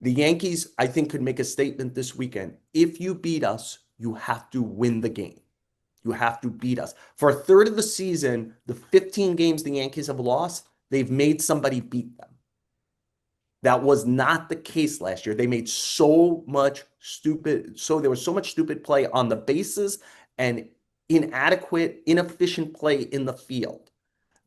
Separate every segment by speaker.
Speaker 1: The Yankees, I think, could make a statement this weekend. If you beat us, you have to win the game. You have to beat us. For a third of the season, the 15 games the Yankees have lost, they've made somebody beat them. That was not the case last year. They made there was so much stupid play on the bases and inadequate, inefficient play in the field.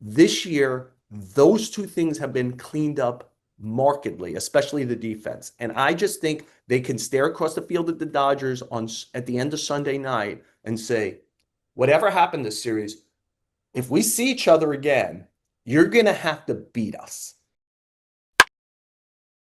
Speaker 1: This year, those two things have been cleaned up markedly, especially the defense. And I just think they can stare across the field at the Dodgers at the end of Sunday night and say, whatever happened this series, if we see each other again, you're going to have to beat us.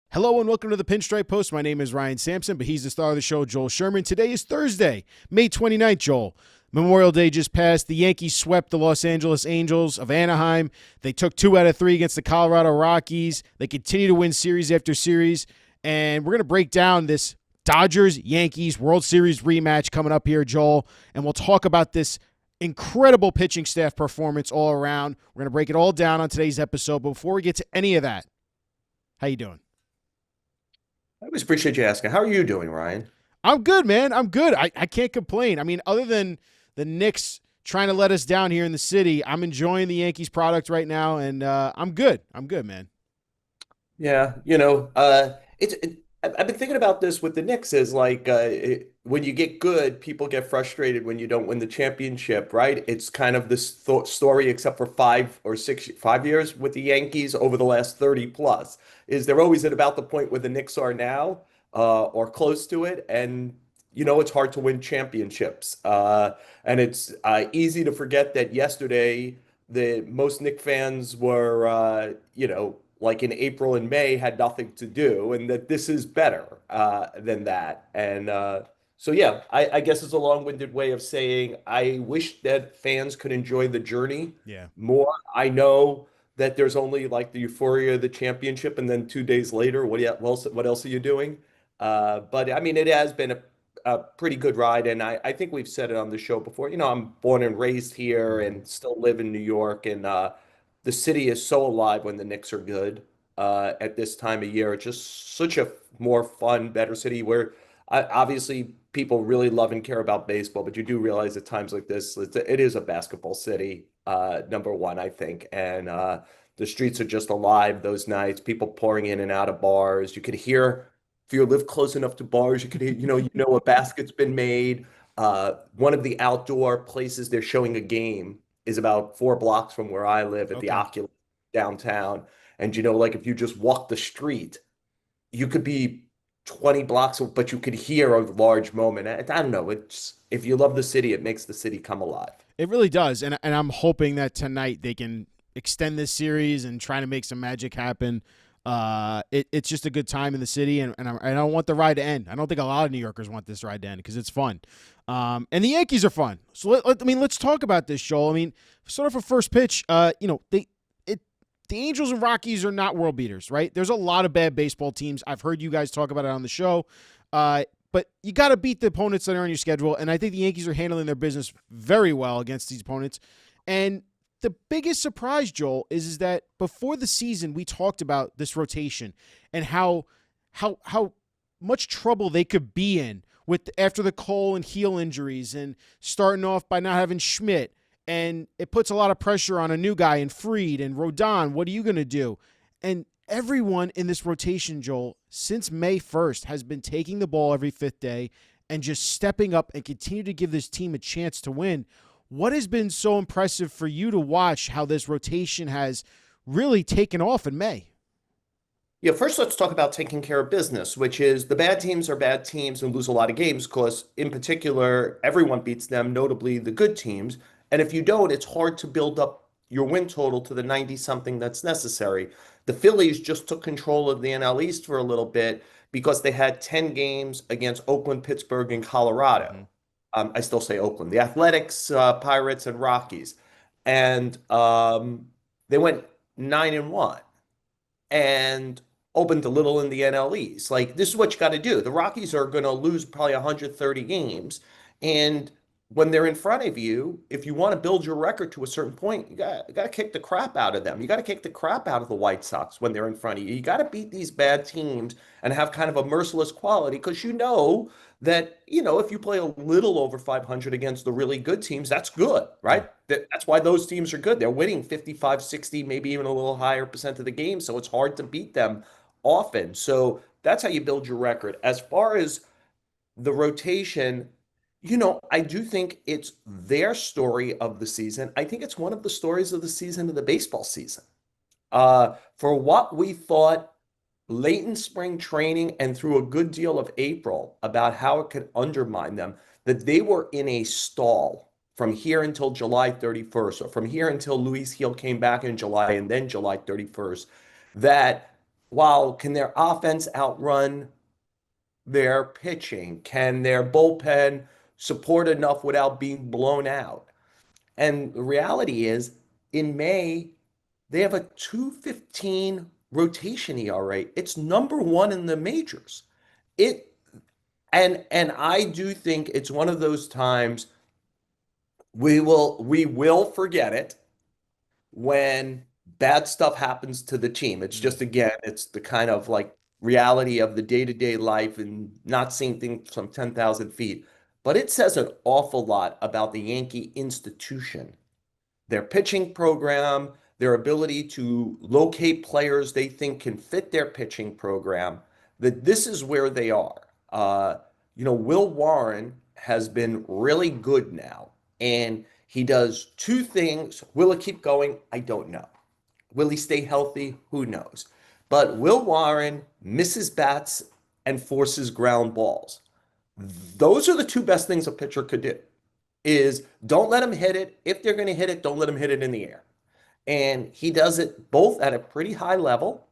Speaker 2: Hello and welcome to the Pinstripe Post. My name is Ryan Sampson, but he's the star of the show, Joel Sherman. Today is Thursday, May 29th, Joel. Memorial Day just passed. The Yankees swept the Los Angeles Angels of Anaheim. They took 2 out of 3 against the Colorado Rockies. They continue to win series after series. And we're going to break down this Dodgers-Yankees World Series rematch coming up here, Joel. And we'll talk about this incredible pitching staff performance all around. We're going to break it all down on today's episode. But before we get to any of that, how you doing?
Speaker 1: I always appreciate you asking. How are you doing, Ryan?
Speaker 2: I'm good, man. I'm good. I can't complain. I mean, other than the Knicks trying to let us down here in the city, I'm enjoying the Yankees product right now, and I'm good. I'm good, man.
Speaker 1: Yeah, I've been thinking about this with the Knicks is like when you get good, people get frustrated when you don't win the championship, right? It's kind of this th story, except for 5 years with the Yankees over the last 30 plus. Is they're always at about the point where the Knicks are now, or close to it, and it's hard to win championships. And it's easy to forget that yesterday the most Knicks fans were, like in April and May, had nothing to do, and that this is better than that. And so, yeah, I guess it's a long-winded way of saying I wish that fans could enjoy the journey
Speaker 2: Yeah.
Speaker 1: more. I know that there's only like the euphoria of the championship, and then 2 days later, what else are you doing? But I mean, it has been a pretty good ride, and I think we've said it on the show before. I'm born and raised here
Speaker 2: Mhm.
Speaker 1: and still live in New York, and the city is so alive when the Knicks are good at this time of year. It's just such a more fun, better city where obviously people really love and care about baseball, but you do realize at times like this, it is a basketball city, number one, I think. And the streets are just alive those nights, people pouring in and out of bars. You could hear, if you live close enough to bars, you could hear, a basket's been made. One of the outdoor places they're showing a game is about 4 blocks from where I live at the
Speaker 2: Okay.
Speaker 1: Oculus downtown. And like if you just walk the street, you could be 20 blocks, but you could hear a large moment. I don't know. It's if you love the city, it makes the city come alive.
Speaker 2: It really does, and I'm hoping that tonight they can extend this series and try to make some magic happen. It's just a good time in the city, and I don't want the ride to end. I don't think a lot of New Yorkers want this ride to end because it's fun, and the Yankees are fun. So let's talk about this, Joel. I mean, sort of for first pitch, the Angels and Rockies are not world beaters, right? There's a lot of bad baseball teams. I've heard you guys talk about it on the show. But you got to beat the opponents that are on your schedule. And I think the Yankees are handling their business very well against these opponents. And the biggest surprise, Joel, is that before the season, we talked about this rotation and how much trouble they could be in with after the Cole and heel injuries and starting off by not having Schmidt. And it puts a lot of pressure on a new guy in Fried and Rodon. What are you going to do? And everyone in this rotation, Joel, since May 1st has been taking the ball every fifth day and just stepping up and continue to give this team a chance to win. What has been so impressive for you to watch how this rotation has really taken off in May?
Speaker 1: Yeah, first let's talk about taking care of business, which is the bad teams are bad teams and lose a lot of games because, in particular, everyone beats them, notably the good teams. And if you don't, it's hard to build up your win total to the 90 something that's necessary. The Phillies just took control of the NL East for a little bit because they had 10 games against Oakland, Pittsburgh, and Colorado.
Speaker 2: Mm-hmm.
Speaker 1: I still say Oakland, the Athletics, Pirates, and Rockies. And they went 9-1 and opened a little in the NL East. Like, this is what you got to do. The Rockies are going to lose probably 130 games. And when they're in front of you, if you want to build your record to a certain point, you got to kick the crap out of them. You got to kick the crap out of the White Sox when they're in front of you. You got to beat these bad teams and have kind of a merciless quality because you know that, if you play a little over 500 against the really good teams, that's good,
Speaker 2: Yeah.
Speaker 1: right? That's why those teams are good. They're winning 55, 60, maybe even a little higher percent of the game, so it's hard to beat them often. So that's how you build your record. As far as the rotation, I do think it's their story of the season. I think it's one of the stories of the season of the baseball season. For what we thought late in spring training and through a good deal of April about how it could undermine them, that they were in a stall from here until July 31st, or from here until Luis Gil came back in July and then July 31st, that while can their offense outrun their pitching? Can their bullpen support enough without being blown out? And the reality is, in May, they have a 2.15 rotation ERA. It's number one in the majors. It and I do think it's one of those times we will forget it when bad stuff happens to the team. It's
Speaker 2: Mm.
Speaker 1: just, again, it's the kind of like reality of the day-to-day life and not seeing things from 10,000 feet. But it says an awful lot about the Yankee institution, their pitching program, their ability to locate players they think can fit their pitching program, that this is where they are. Will Warren has been really good now, and he does two things. Will it keep going? I don't know. Will he stay healthy? Who knows? But Will Warren misses bats and forces ground balls. Those are the two best things a pitcher could do. Is don't let him hit it. If they're going to hit it, don't let him hit it in the air. And he does it both at a pretty high level,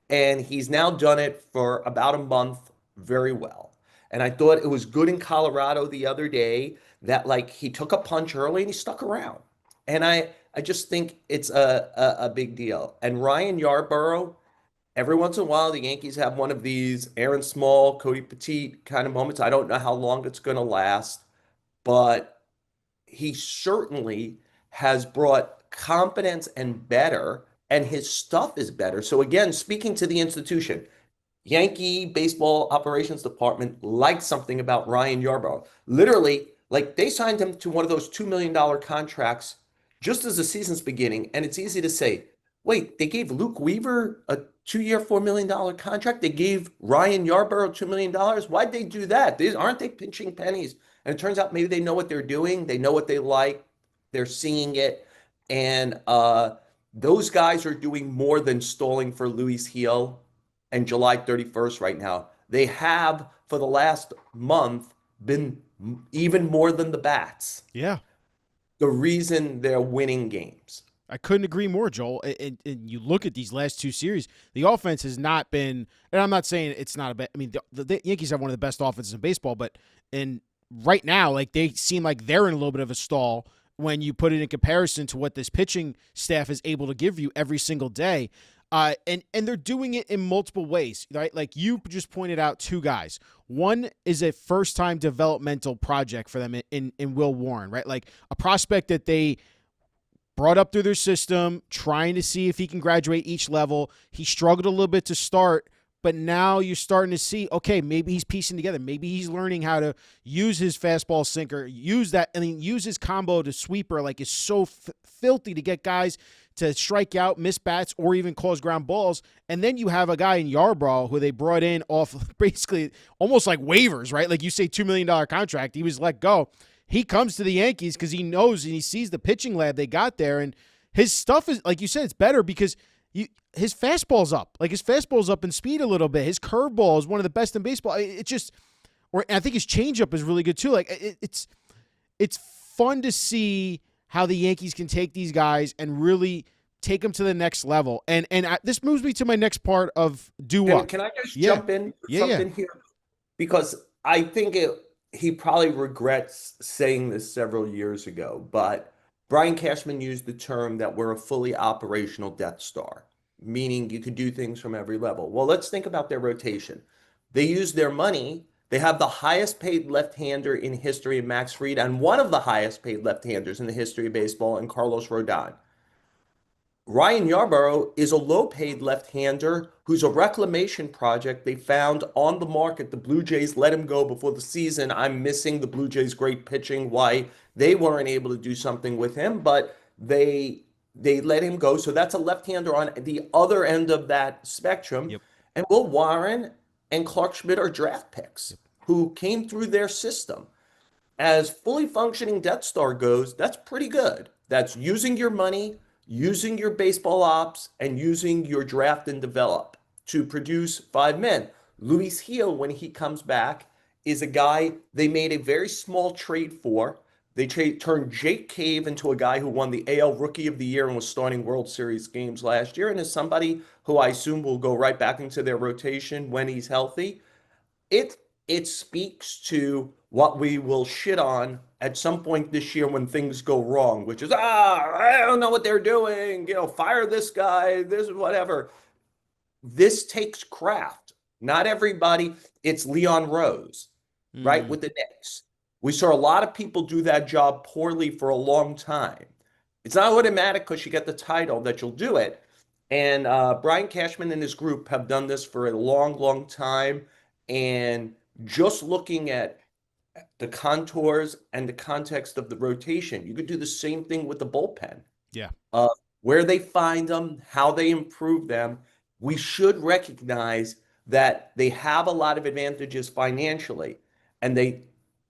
Speaker 1: and he's now done it for about a month very well. And I thought it was good in Colorado the other day that, like, he took a punch early and he stuck around. And I just think it's a big deal. And Ryan Yarbrough, every once in a while, the Yankees have one of these Aaron Small, Cody Petit kind of moments. I don't know how long it's going to last, but he certainly has brought confidence and better, and his stuff is better. So again, speaking to the institution, Yankee baseball operations department liked something about Ryan Yarbrough. Literally, like, they signed him to one of those $2 million contracts just as the season's beginning. And it's easy to say, wait, they gave Luke Weaver a 2-year, $4 million contract. They gave Ryan Yarbrough $2 million. Why'd they do that? Aren't they pinching pennies? And it turns out maybe they know what they're doing. They know what they like. They're seeing it. And those guys are doing more than stalling for Luis Gil and July 31st right now. They have, for the last month, been even more than the bats.
Speaker 2: Yeah.
Speaker 1: The reason they're winning games.
Speaker 2: I couldn't agree more, Joel. And you look at these last two series, the offense has not been, and I'm not saying it's not a bad, I mean, the Yankees have one of the best offenses in baseball, but in right now, like, they seem like they're in a little bit of a stall when you put it in comparison to what this pitching staff is able to give you every single day. And they're doing it in multiple ways, right? Like, you just pointed out two guys. One is a first time developmental project for them in Will Warren, right? Like, a prospect that they brought up through their system, trying to see if he can graduate each level. He struggled a little bit to start, but now you're starting to see, okay, maybe he's piecing together. Maybe he's learning how to use his fastball sinker, use that, I mean, use his combo to sweeper, like, is so filthy to get guys to strike out, miss bats, or even cause ground balls. And then you have a guy in Yarbrough who they brought in off basically almost like waivers, right? Like, you say $2 million contract, he was let go. He comes to the Yankees because he knows and he sees the pitching lab they got there, and his stuff is, like you said, it's better because his fastball's up. Like, his fastball's up in speed a little bit. His curveball is one of the best in baseball. It just, or I think his changeup is really good too. Like, it's fun to see how the Yankees can take these guys and really take them to the next level. And this moves me to my next part of do what.
Speaker 1: Can I just
Speaker 2: Yeah,
Speaker 1: jump in for
Speaker 2: yeah.
Speaker 1: something here? Because I think he probably regrets saying this several years ago, but Brian Cashman used the term that we're a fully operational Death Star, meaning you could do things from every level. Well, let's think about their rotation. They use their money They have the highest paid left-hander in history in Max Fried and one of the highest paid left-handers in the history of baseball in Carlos Rodon. Ryan Yarbrough is a low-paid left-hander who's a reclamation project they found on the market. The Blue Jays let him go before the season. I'm missing the Blue Jays' great pitching, why they weren't able to do something with him, but they let him go. So that's a left-hander on the other end of that spectrum.
Speaker 2: Yep.
Speaker 1: And Will Warren and Clark Schmidt are draft picks
Speaker 2: Yep.
Speaker 1: who came through their system. As fully functioning Death Star goes, that's pretty good. That's using your money, using your baseball ops, and using your draft and develop to produce five men. Luis Gil, when he comes back, is a guy they made a very small trade for. They turned Jake Cave into a guy who won the AL Rookie of the Year and was starting World Series games last year, and is somebody who I assume will go right back into their rotation when he's healthy. It it speaks to what we will shit on at some point this year when things go wrong, which is I don't know what they're doing, fire this guy, this whatever. This takes craft. Not everybody. It's Leon Rose, right,
Speaker 2: Mm,
Speaker 1: with the Knicks. We saw a lot of people do that job poorly for a long time. It's not automatic because you get the title that you'll do it. And Brian Cashman and his group have done this for a long, long time. And just looking at the contours and the context of the rotation, you could do the same thing with the bullpen.
Speaker 2: yeah.
Speaker 1: uh, where they find them, how they improve them. We should recognize that they have a lot of advantages financially, and they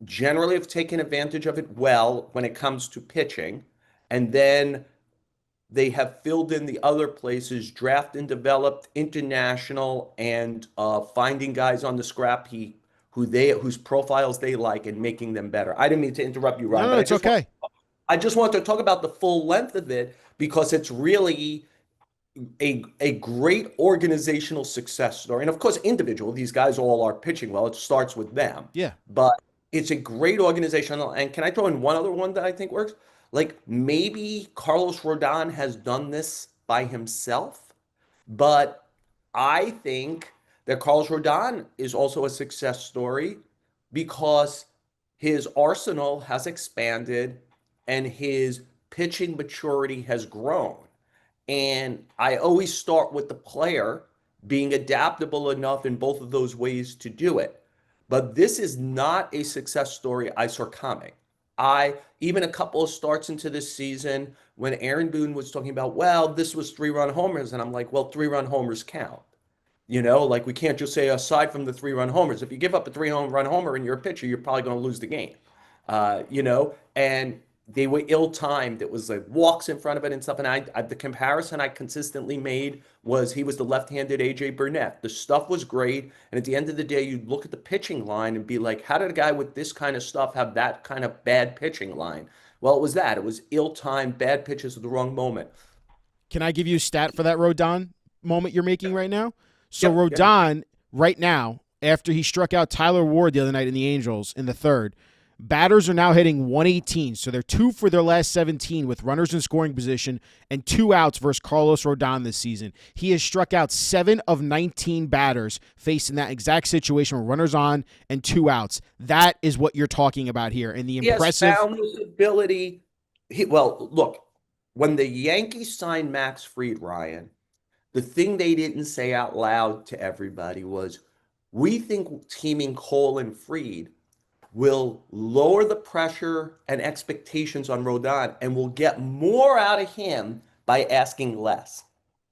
Speaker 1: generally have taken advantage of it well when it comes to pitching. And then they have filled in the other places, draft and developed, international, and finding guys on the scrap heap whose profiles they like and making them better. I didn't mean to interrupt you,
Speaker 2: No,
Speaker 1: Ron,
Speaker 2: no,
Speaker 1: but
Speaker 2: it's okay.
Speaker 1: I just want to talk about the full length of it because it's really a great organizational success story. And of course, individual, these guys all are pitching well. It starts with them.
Speaker 2: Yeah.
Speaker 1: But it's a great organizational. And can I throw in one other one that I think works? Like maybe Carlos Rodon has done this by himself, but I think that Carlos Rodon is also a success story because his arsenal has expanded and his pitching maturity has grown. And I always start with the player being adaptable enough in both of those ways to do it. But this is not a success story I saw coming. Even a couple of starts into this season, when Aaron Boone was talking about, well, this was 3-run homers, and I'm like, well, 3-run homers count. Like we can't just say aside from the 3-run homers. If you give up a 3-run homer and you're a pitcher, you're probably going to lose the game. And they were ill-timed. It was like walks in front of it and stuff. And the comparison I consistently made was he was the left-handed AJ Burnett. The stuff was great. And at the end of the day, you look at the pitching line and be like, how did a guy with this kind of stuff have that kind of bad pitching line? Well, it was that. It was ill-timed, bad pitches at the wrong moment.
Speaker 2: Can I give you a stat for that Rodon moment you're making right now? So
Speaker 1: Yep. Yep.
Speaker 2: Rodon, right now, after he struck out Tyler Ward the other night in the Angels in the third, batters are now hitting 118. So they're 2 for their last 17 with runners in scoring position and 2 outs versus Carlos Rodon this season. He has struck out 7 of 19 batters facing that exact situation with runners on and 2 outs. That is what you're talking about here. And the
Speaker 1: He has
Speaker 2: impressive.
Speaker 1: found this ability. Well, look, when the Yankees signed Max Fried, Ryan, the thing they didn't say out loud to everybody was, we think teaming Cole and Fried will lower the pressure and expectations on Rodon and will get more out of him by asking less.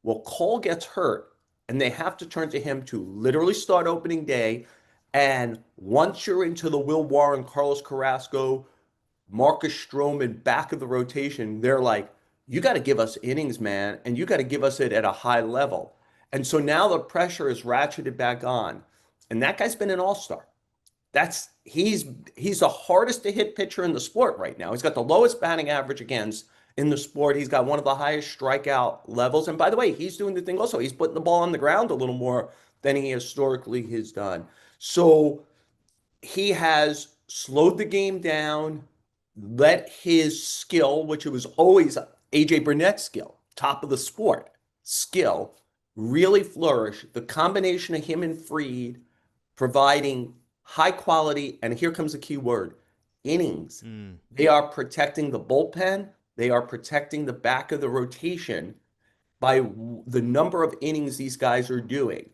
Speaker 1: Well, Cole gets hurt and they have to turn to him to literally start opening day. And once you're into the Will Warren, Carlos Carrasco, Marcus Stroman back of the rotation, they're like, you got to give us innings, man, and you got to give us it at a high level. And so now the pressure is ratcheted back on. And that guy's been an all-star. He's the hardest to hit pitcher in the sport right now. He's got the lowest batting average against in the sport. He's got one of the highest strikeout levels. And by the way, he's doing the thing also. He's putting the ball on the ground a little more than he historically has done. So he has slowed the game down, let his skill, which it was always AJ Burnett's skill, top of the sport skill, really flourish. The combination of him and Fried providing high quality, and here comes the key word, innings.
Speaker 2: Mm.
Speaker 1: They are protecting the bullpen. They are protecting the back of the rotation by the number of innings these guys are doing.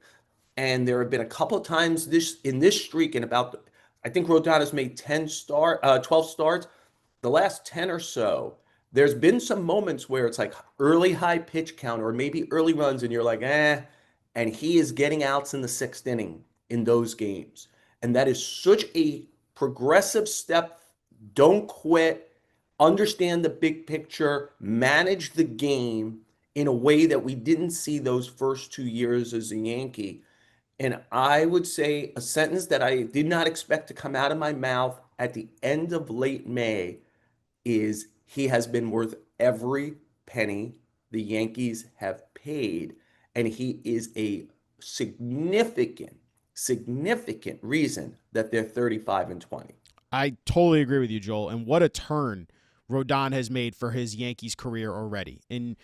Speaker 1: And there have been a couple of times this streak in about, I think Rodon has made 12 starts. The last 10 or so, there's been some moments where it's like early high pitch count or maybe early runs, and you're like, and he is getting outs in the sixth inning in those games. And that is such a progressive step. Don't quit. Understand the big picture, manage the game in a way that we didn't see those first 2 years as a Yankee. And I would say a sentence that I did not expect to come out of my mouth at the end of late May is he has been worth every penny the Yankees have paid. And he is a significant, significant reason that they're 35 and 20.
Speaker 2: I totally agree with you, Joel. And what a turn Rodon has made for his Yankees career already. And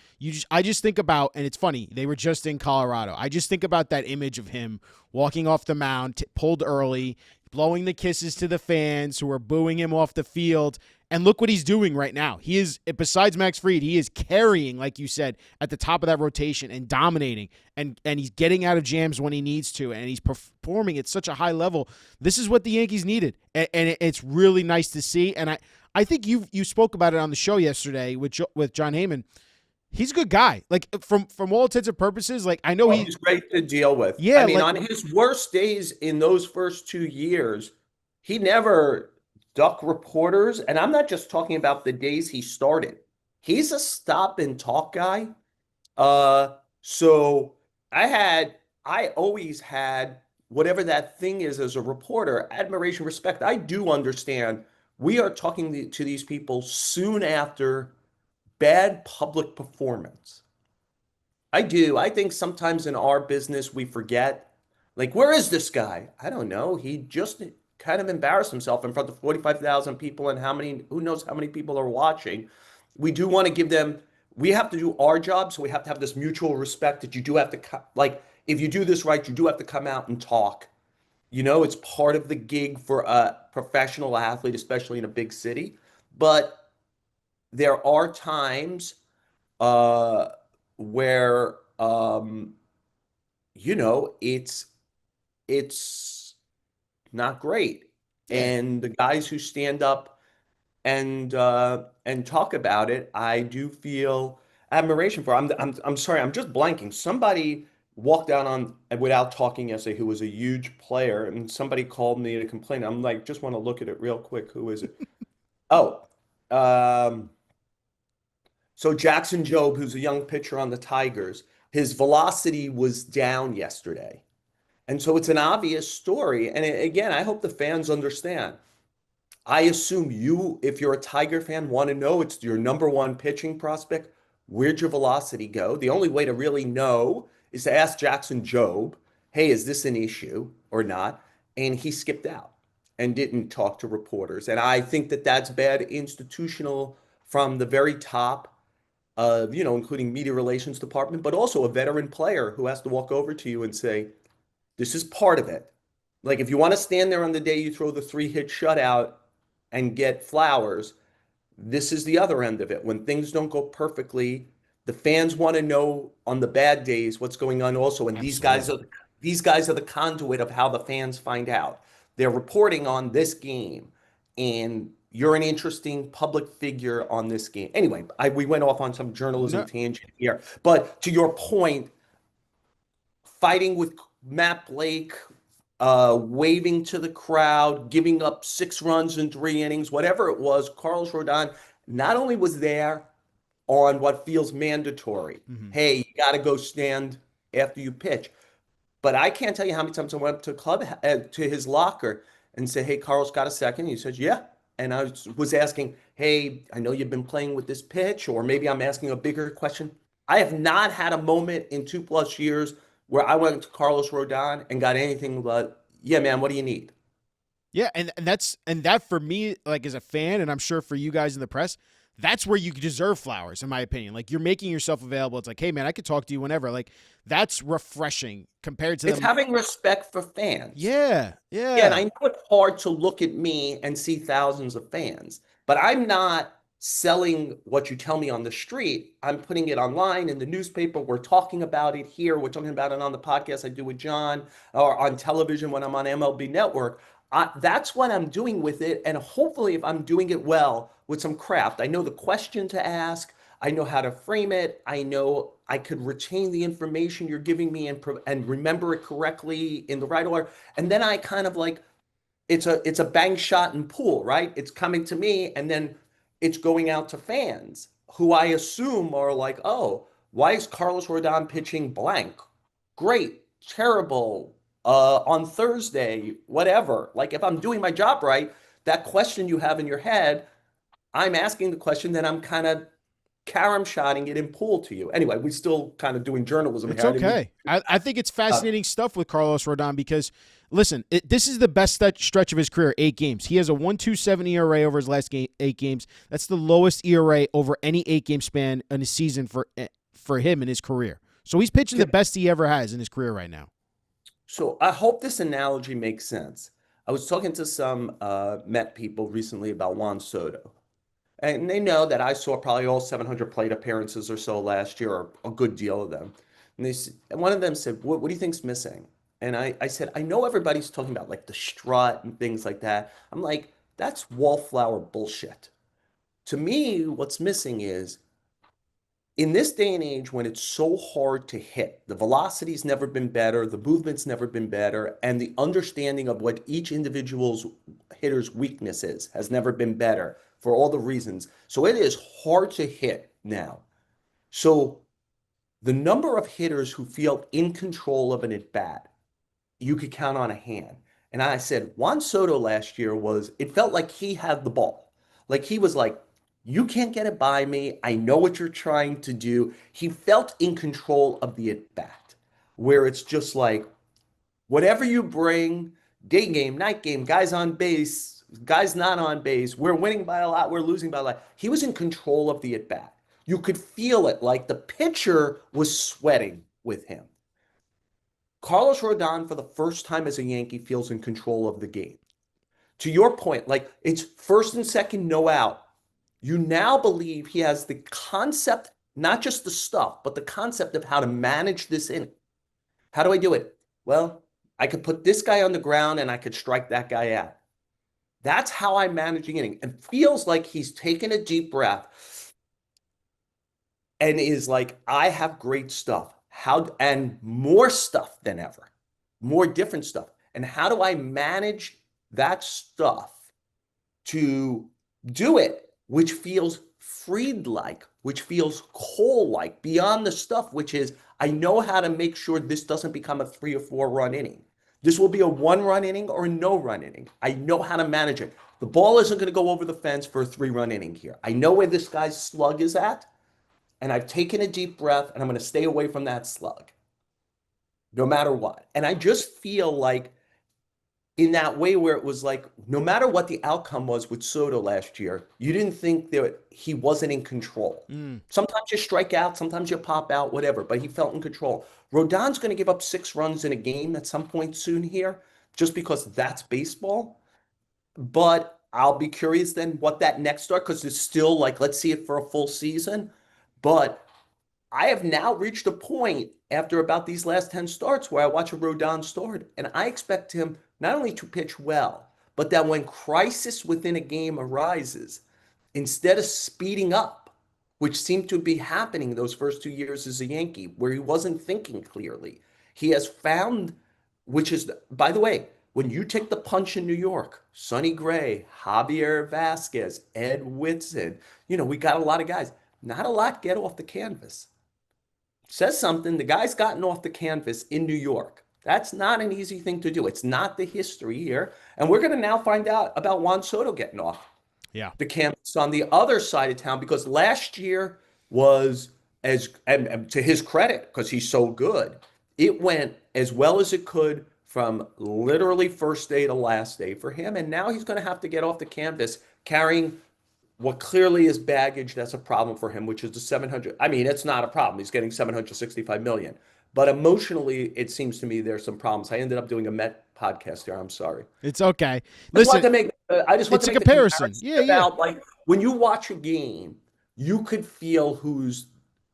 Speaker 2: I just think about, and it's funny, they were just in Colorado. I just think about that image of him walking off the mound, pulled early, blowing the kisses to the fans who are booing him off the field. And look what he's doing right now. He is, besides Max Fried, he is carrying, like you said, at the top of that rotation and dominating. And he's getting out of jams when he needs to. And he's performing at such a high level. This is what the Yankees needed. And it's really nice to see. And I think you spoke about it on the show yesterday with John Heyman. He's a good guy. Like from all intents and purposes, like I know
Speaker 1: He's great to deal with. I
Speaker 2: yeah,
Speaker 1: mean,
Speaker 2: like
Speaker 1: on his worst days in those first 2 years, he never ducked reporters. And I'm not just talking about the days he started. He's a stop and talk guy. So I always had whatever that thing is as a reporter, admiration, respect. I do understand we are talking to these people soon after bad public performance. I do. I think sometimes in our business we forget, like, where is this guy? I don't know. He just kind of embarrassed himself in front of 45,000 people, and who knows how many people are watching. We do want to give them, we have to do our job, so we have to have this mutual respect that you do have to, like, if you do this right, you do have to come out and talk. It's part of the gig for a professional athlete, especially in a big city. But there are times uh, where it's not great,
Speaker 2: yeah.
Speaker 1: and the guys who stand up and talk about it, I do feel admiration for. I'm sorry, I'm just blanking. Somebody walked out on without talking yesterday who was a huge player, and somebody called me to complain. I'm like, just want to look at it real quick. Who is it? Oh, um, so Jackson Jobe, who's a young pitcher on the Tigers, his velocity was down yesterday. And so it's an obvious story. And again, I hope the fans understand. I assume you, if you're a Tiger fan, want to know it's your number one pitching prospect. Where'd your velocity go? The only way to really know is to ask Jackson Jobe, hey, is this an issue or not? And he skipped out and didn't talk to reporters. And I think that that's bad institutional from the very top including media relations department, but also a veteran player who has to walk over to you and say, this is part of it. Like if you want to stand there on the day you throw the 3-hit shutout and get flowers, this is the other end of it. When things don't go perfectly, the fans want to know on the bad days what's going on also. And
Speaker 2: Absolutely.
Speaker 1: these guys are the conduit of how the fans find out. They're reporting on this game, and you're an interesting public figure on this game. Anyway, we went off on some journalism
Speaker 2: No,
Speaker 1: tangent here. But to your point, fighting with Matt Blake, waving to the crowd, giving up 6 runs in 3 innings, whatever it was, Carlos Rodon not only was there on what feels mandatory.
Speaker 2: mm-hmm.
Speaker 1: Hey, you got to go stand after you pitch. But I can't tell you how many times I went up to his locker and said, "Hey, Carlos, got a second?" He says, "Yeah." And I was asking, "Hey, I know you've been playing with this pitch, or maybe I'm asking a bigger question." I have not had a moment in 2+ years where I went to Carlos Rodon and got anything but, "Yeah, man, what do you need?"
Speaker 2: Yeah, and that for me, like as a fan, and I'm sure for you guys in the press, that's where you deserve flowers, in my opinion. Like, you're making yourself available. It's like, hey man, I could talk to you whenever. Like, that's refreshing compared to
Speaker 1: It's
Speaker 2: them.
Speaker 1: having respect for fans.
Speaker 2: Yeah,
Speaker 1: Yeah, and
Speaker 2: yeah.
Speaker 1: I know it's hard to look at me and see thousands of fans, but I'm not selling what you tell me on the street. I'm putting it online in the newspaper. We're talking about it here. We're talking about it on the podcast I do with John or on television when I'm on MLB Network. That's what I'm doing with it. And hopefully, if I'm doing it well with some craft, I know the question to ask. I know how to frame it. I know I could retain the information you're giving me and remember it correctly in the right order. And then I kind of like it's a bang shot and pool, right? It's coming to me and then it's going out to fans who I assume are like, oh, why is Carlos Rodon pitching blank? Great, terrible, on Thursday, whatever. Like if I'm doing my job right, that question you have in your head, I'm asking the question, then I'm kind of carom shotting it in pool to you. Anyway, we still kind of doing journalism
Speaker 2: It's
Speaker 1: here. I didn't mean
Speaker 2: okay. I think it's
Speaker 1: uh,
Speaker 2: fascinating stuff with Carlos Rodon because, listen, this is the best stretch of his career, 8 games. He has a 1.27 ERA over his last 8 games. That's the lowest ERA over any 8 game span in a season for him in his career. So he's pitching the best he ever has in his career right now.
Speaker 1: So I hope this analogy makes sense. I was talking to some Met people recently about Juan Soto, and they know that I saw probably all 700 plate appearances or so last year, or a good deal of them. And one of them said, what do you think's missing? And I said, I know everybody's talking about like the strut and things like that. I'm like, that's wallflower bullshit. To me, what's missing is in this day and age when it's so hard to hit, the velocity's never been better, the movement's never been better, and the understanding of what each individual's hitter's weakness is has never been better for all the reasons. So it is hard to hit now. So the number of hitters who feel in control of an at bat you could count on a hand. And I said, Juan Soto last year it felt like he had the ball. Like he was like, you can't get it by me. I know what you're trying to do. He felt in control of the at bat, where it's just like, whatever you bring, day game, night game, guys on base, guys not on base, we're winning by a lot, we're losing by a lot. He was in control of the at bat. You could feel it, like the pitcher was sweating with him. Carlos Rodon, for the first time as a Yankee, feels in control of the game. To your point, like it's first and second, no out. You now believe he has the concept, not just the stuff, but the concept of how to manage this inning. How do I do it? Well, I could put this guy on the ground and I could strike that guy out. That's how I'm managing inning. And feels like he's taken a deep breath and is like, I have great stuff. How and more stuff than ever, more different stuff. And how do I manage that stuff to do it, which feels freed like, which feels coal like, beyond the stuff, which is I know how to make sure this doesn't become a 3 or 4 run inning. This will be a 1 run inning or a no run inning. I know how to manage it. The ball isn't going to go over the fence for a 3 run inning here. I know where this guy's slug is at, and I've taken a deep breath, and I'm going to stay away from that slug no matter what. And I just feel like in that way where it was like, no matter what the outcome was with Soto last year, you didn't think that he wasn't in control.
Speaker 2: Mm.
Speaker 1: Sometimes you strike out, sometimes you pop out, whatever, but he felt in control. Rodon's going to give up 6 runs in a game at some point soon here, just because that's baseball. But I'll be curious then what that next start, because it's still like, let's see it for a full season. But I have now reached a point after about these last 10 starts where I watch a Rodon start, and I expect him not only to pitch well, but that when crisis within a game arises, instead of speeding up, which seemed to be happening those first 2 years as a Yankee, where he wasn't thinking clearly, he has found, which is, by the way, when you take the punch in New York, Sonny Gray, Javier Vasquez, Ed Whitson, we got a lot of guys. Not a lot get off the canvas. Says something. The guy's gotten off the canvas in New York. That's not an easy thing to do. It's not the history here. And we're going to now find out about Juan Soto getting off
Speaker 2: Yeah.
Speaker 1: the canvas on the other side of town because last year was and to his credit, because he's so good, it went as well as it could from literally first day to last day for him. And now he's going to have to get off the canvas carrying what clearly is baggage that's a problem for him, which is the 700. I mean, it's not a problem. He's getting 765 million. But emotionally, it seems to me there's some problems. I ended up doing a Met podcast here. I'm sorry.
Speaker 2: It's okay.
Speaker 1: Just want
Speaker 2: Listen,
Speaker 1: to make I just want
Speaker 2: it's
Speaker 1: to
Speaker 2: a
Speaker 1: make the
Speaker 2: comparison.
Speaker 1: comparison
Speaker 2: Yeah, yeah.
Speaker 1: about like when you watch a game, you could feel who's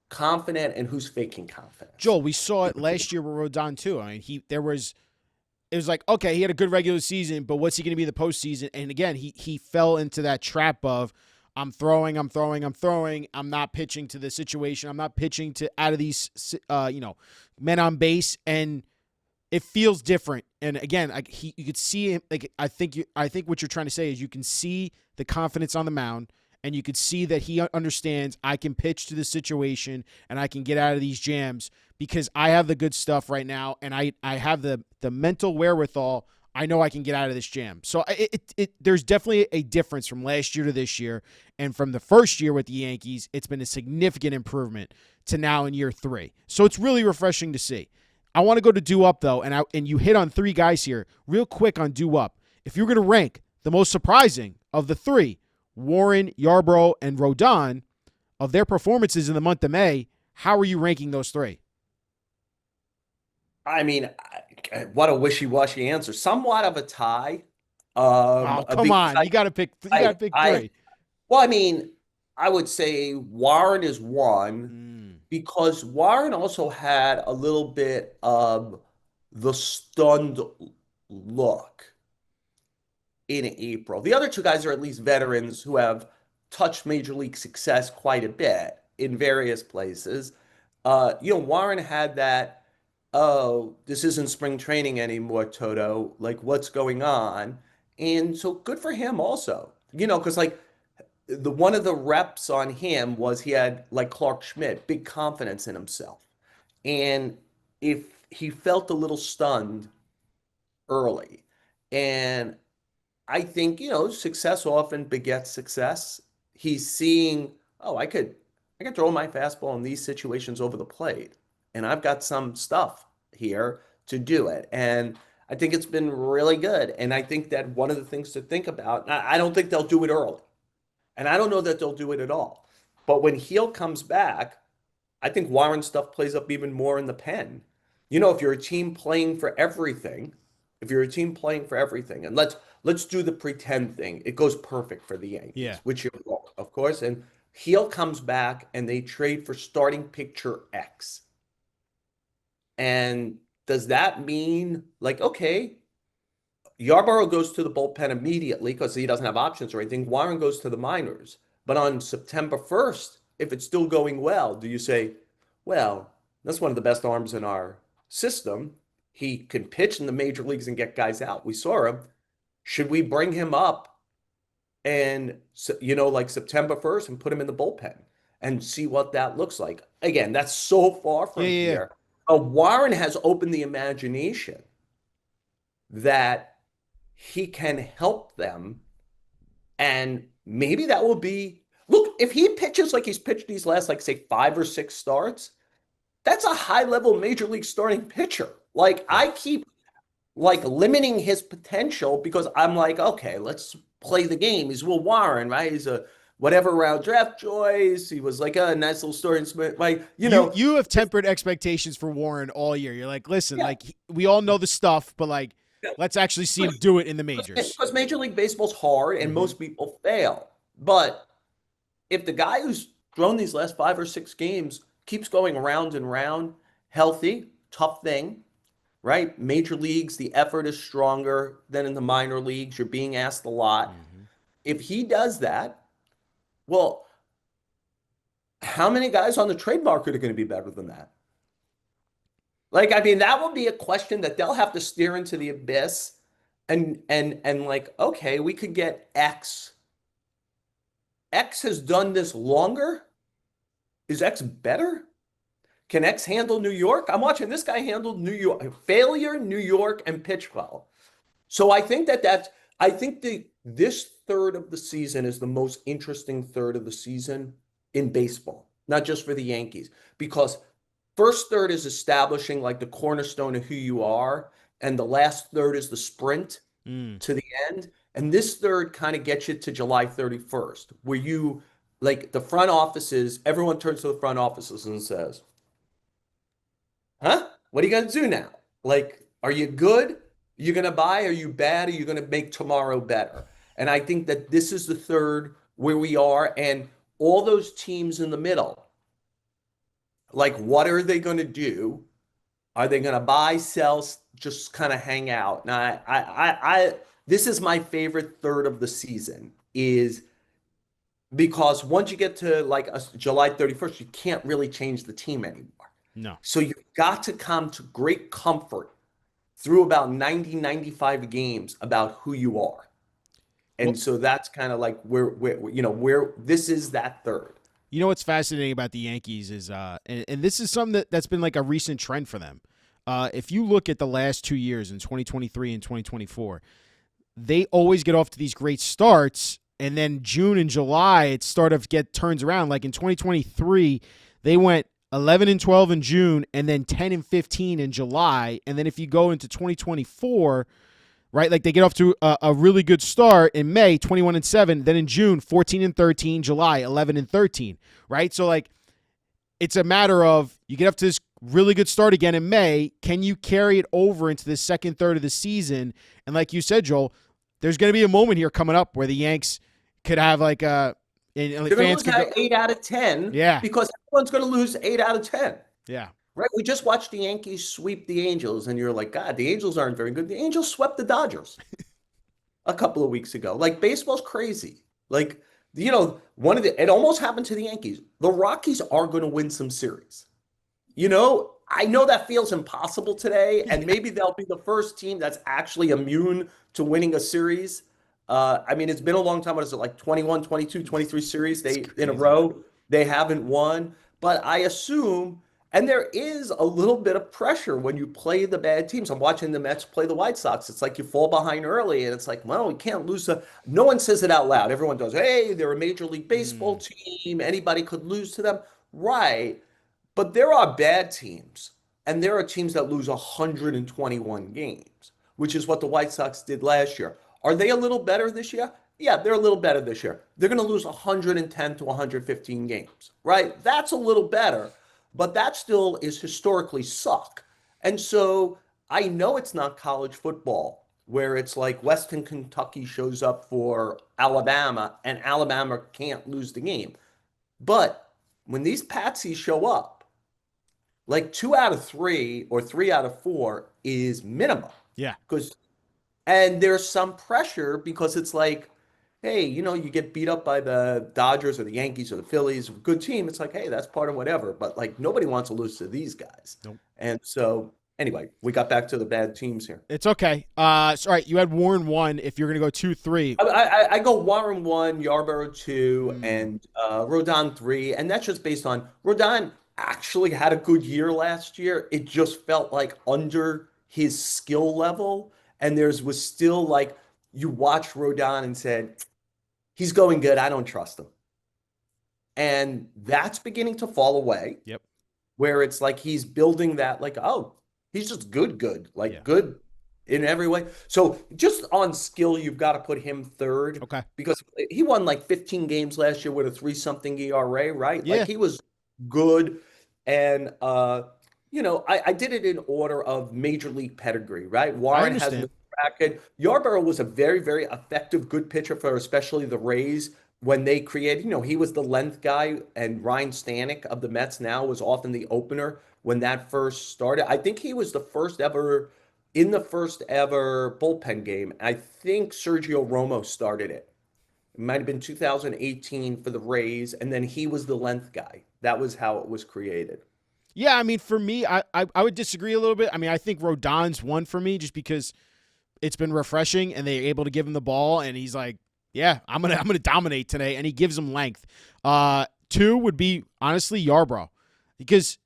Speaker 1: confident and who's faking confidence.
Speaker 2: Joel, we saw it last year with Rodon too. I mean, it was like, okay, he had a good regular season, but what's he going to be in the postseason? And again, he fell into that trap of I'm throwing, I'm throwing, I'm throwing. I'm not pitching to the situation. I'm not pitching to out of these, men on base, and it feels different. And again, you could see him. Like I think what you're trying to say is you can see the confidence on the mound, and you could see that he understands I can pitch to the situation and I can get out of these jams because I have the good stuff right now, and I have the mental wherewithal. I know I can get out of this jam. So there's definitely a difference from last year to this year, and from the first year with the Yankees, it's been a significant improvement to now in year 3. So it's really refreshing to see. I want to go to due up though, and you hit on 3 guys here real quick on due up. If you're going to rank the most surprising of the 3, Warren, Yarbrough, and Rodon, of their performances in the month of May, how are you ranking those 3?
Speaker 1: I mean, what a wishy-washy answer. Somewhat of a tie.
Speaker 2: Oh, come
Speaker 1: Because
Speaker 2: on. You got to pick. You got to pick
Speaker 1: I
Speaker 2: 3.
Speaker 1: well, I mean, I would say Warren is one
Speaker 2: Mm.
Speaker 1: because Warren also had a little bit of the stunned look in April. The other 2 guys are at least veterans who have touched major league success quite a bit in various places. Warren had that, oh, this isn't spring training anymore, Toto. Like, what's going on? And so good for him also. Because like the one of the reps on him was he had like Clark Schmidt, big confidence in himself. And if he felt a little stunned early, and I think, success often begets success. He's seeing, oh, I could throw my fastball in these situations over the plate, and I've got some stuff here to do it. And I think it's been really good. And I think that one of the things to think about, I don't think they'll do it early, and I don't know that they'll do it at all. But when Heel comes back, I think Warren stuff plays up even more in the pen. If you're a team playing for everything, if you're a team playing for everything, and let's do the pretend thing. It goes perfect for the
Speaker 2: Yeah.
Speaker 1: Yankees, which it won't, of course. And Heel comes back and they trade for starting pitcher X. And does that mean like, okay, Yarbrough goes to the bullpen immediately because he doesn't have options or anything. Warren goes to the minors. But on September 1st, if it's still going well, do you say, well, that's one of the best arms in our system. He can pitch in the major leagues and get guys out. We saw him. Should we bring him up and, like September 1st and put him in the bullpen and see what that looks like? Again, that's so far
Speaker 2: Yeah,
Speaker 1: from
Speaker 2: yeah, yeah.
Speaker 1: here. Warren has opened the imagination that he can help them. And maybe that will be look, if he pitches like he's pitched these last, like, say, 5 or 6 starts, that's a high level major league starting pitcher. Like,
Speaker 2: Yeah.
Speaker 1: I keep like limiting his potential because I'm like, okay, let's play the game. He's Will Warren, right? He's a whatever round draft choice. He was like a nice little story. Like,
Speaker 2: You have tempered expectations for Warren all year. You're like, listen,
Speaker 1: yeah,
Speaker 2: like we all know the stuff, but like
Speaker 1: yeah.
Speaker 2: let's actually see him do it in the majors.
Speaker 1: Because Major League Baseball's hard and
Speaker 2: Mm-hmm.
Speaker 1: most people fail. But if the guy who's thrown these last 5 or 6 games keeps going round and round, healthy, tough thing, right? Major leagues, the effort is stronger than in the minor leagues. You're being asked a lot.
Speaker 2: Mm-hmm.
Speaker 1: If he does that, well, how many guys on the trade market are going to be better than that? Like, I mean, that will be a question that they'll have to steer into the abyss and like, okay, we could get X. X has done this longer. Is X better? Can X handle New York? I'm watching this guy handle New York, failure, New York, and pitch well. So I think this third of the season is the most interesting third of the season in baseball, not just for the Yankees, because first third is establishing like the cornerstone of who you are, and the last third is the sprint
Speaker 2: Mm.
Speaker 1: to the end. And this third kind of gets you to July 31st, where you like the front offices, everyone turns to the front offices and says, huh? What are you going to do now? Like, are you good? Are you going to buy? Are you bad? Are you going to make tomorrow better? And I think that this is the third where we are. And all those teams in the middle, like, what are they going to do? Are they going to buy, sell, just kind of hang out? Now, this is my favorite third of the season, is because once you get to like July 31st, you can't really change the team anymore.
Speaker 2: No.
Speaker 1: So you've got to come to great comfort through about 90, 95 games about who you are.
Speaker 2: Well,
Speaker 1: And so that's kind of like where this is that third.
Speaker 2: you know what's fascinating about the Yankees is, and this is something that's been like a recent trend for them. If you look at the last 2 years in 2023 and 2024, they always get off to these great starts, and then June and July it sort of turns around. Like in 2023, they went 11 and 12 in June, and then 10 and 15 in July. And then if you go into 2024, right, like they get off to a really good start in May, 21 and 7. Then in June, 14 and 13. July, 11 and 13. Right, so like it's a matter of you get up to this really good start again in May. Can you carry it over into the second third of the season? And like you said, Joel, there's going to be a moment here coming up where the Yanks could have like a. And
Speaker 1: They're going to
Speaker 2: fans
Speaker 1: lose
Speaker 2: could go,
Speaker 1: 8 out of 10
Speaker 2: yeah,
Speaker 1: because everyone's going to lose 8 out of 10.
Speaker 2: yeah.
Speaker 1: Right? We just watched the Yankees sweep the Angels, and you're like, God, the Angels aren't very good. The Angels swept the Dodgers a couple of weeks ago. Like, baseball's crazy. Like, it almost happened to the Yankees. The Rockies are going to win some series. I know that feels impossible today, and maybe they'll be the first team that's actually immune to winning a series. I mean, it's been a long time. What is it, like 21, 22, 23 series in a row they haven't won. But I assume, and there is a little bit of pressure when you play the bad teams. I'm watching the Mets play the White Sox. It's like you fall behind early, and it's like, well, we can't lose. No one says it out loud. Everyone does, hey, they're a Major League Baseball team. Anybody could lose to them. Right. But there are bad teams, and there are teams that lose 121 games, which is what the White Sox did last year. Are they a little better this year? Yeah, they're a little better this year. They're going to lose 110 to 115 games, right? That's a little better, but that still is historically suck. And so I know it's not college football where it's like Western Kentucky shows up for Alabama and Alabama can't lose the game. But when these patsies show up, like 2 out of 3 or 3 out of 4 is minimum.
Speaker 2: Yeah.
Speaker 1: And there's some pressure because it's like, hey, you get beat up by the Dodgers or the Yankees or the Phillies, a good team. It's like, hey, that's part of whatever. But like nobody wants to lose to these guys.
Speaker 2: Nope.
Speaker 1: And so anyway, we got back to the bad teams here.
Speaker 2: It's okay. So, all right, you had Warren 1. If you're going to go 2, 3.
Speaker 1: I go Warren 1, Yarbrough 2, and Rodon 3. And that's just based on Rodon actually had a good year last year. It just felt like under his skill level. And was still like, you watched Rodon and said, he's going good. I don't trust him. And that's beginning to fall away.
Speaker 2: Yep.
Speaker 1: Where it's like he's building that, like, oh, he's just good, like good in every way. So just on skill, you've got to put him third.
Speaker 2: Okay.
Speaker 1: Because he won like 15 games last year with a 3-something ERA, right?
Speaker 2: Yeah.
Speaker 1: Like he was good. And, I did it in order of major league pedigree, right? Warren has the bracket. Yarbrough was a very, very effective, good pitcher for especially the Rays when they created, he was the length guy, and Ryan Stanek of the Mets now was often the opener when that first started. I think he was the first ever bullpen game. I think Sergio Romo started it. It might have been 2018 for the Rays, and then he was the length guy. That was how it was created.
Speaker 2: Yeah, I mean, for me, I would disagree a little bit. I mean, I think Rodon's 1 for me just because it's been refreshing and they're able to give him the ball, and he's like, yeah, I'm gonna dominate today, and he gives him length. 2 would be honestly Yarbrough, because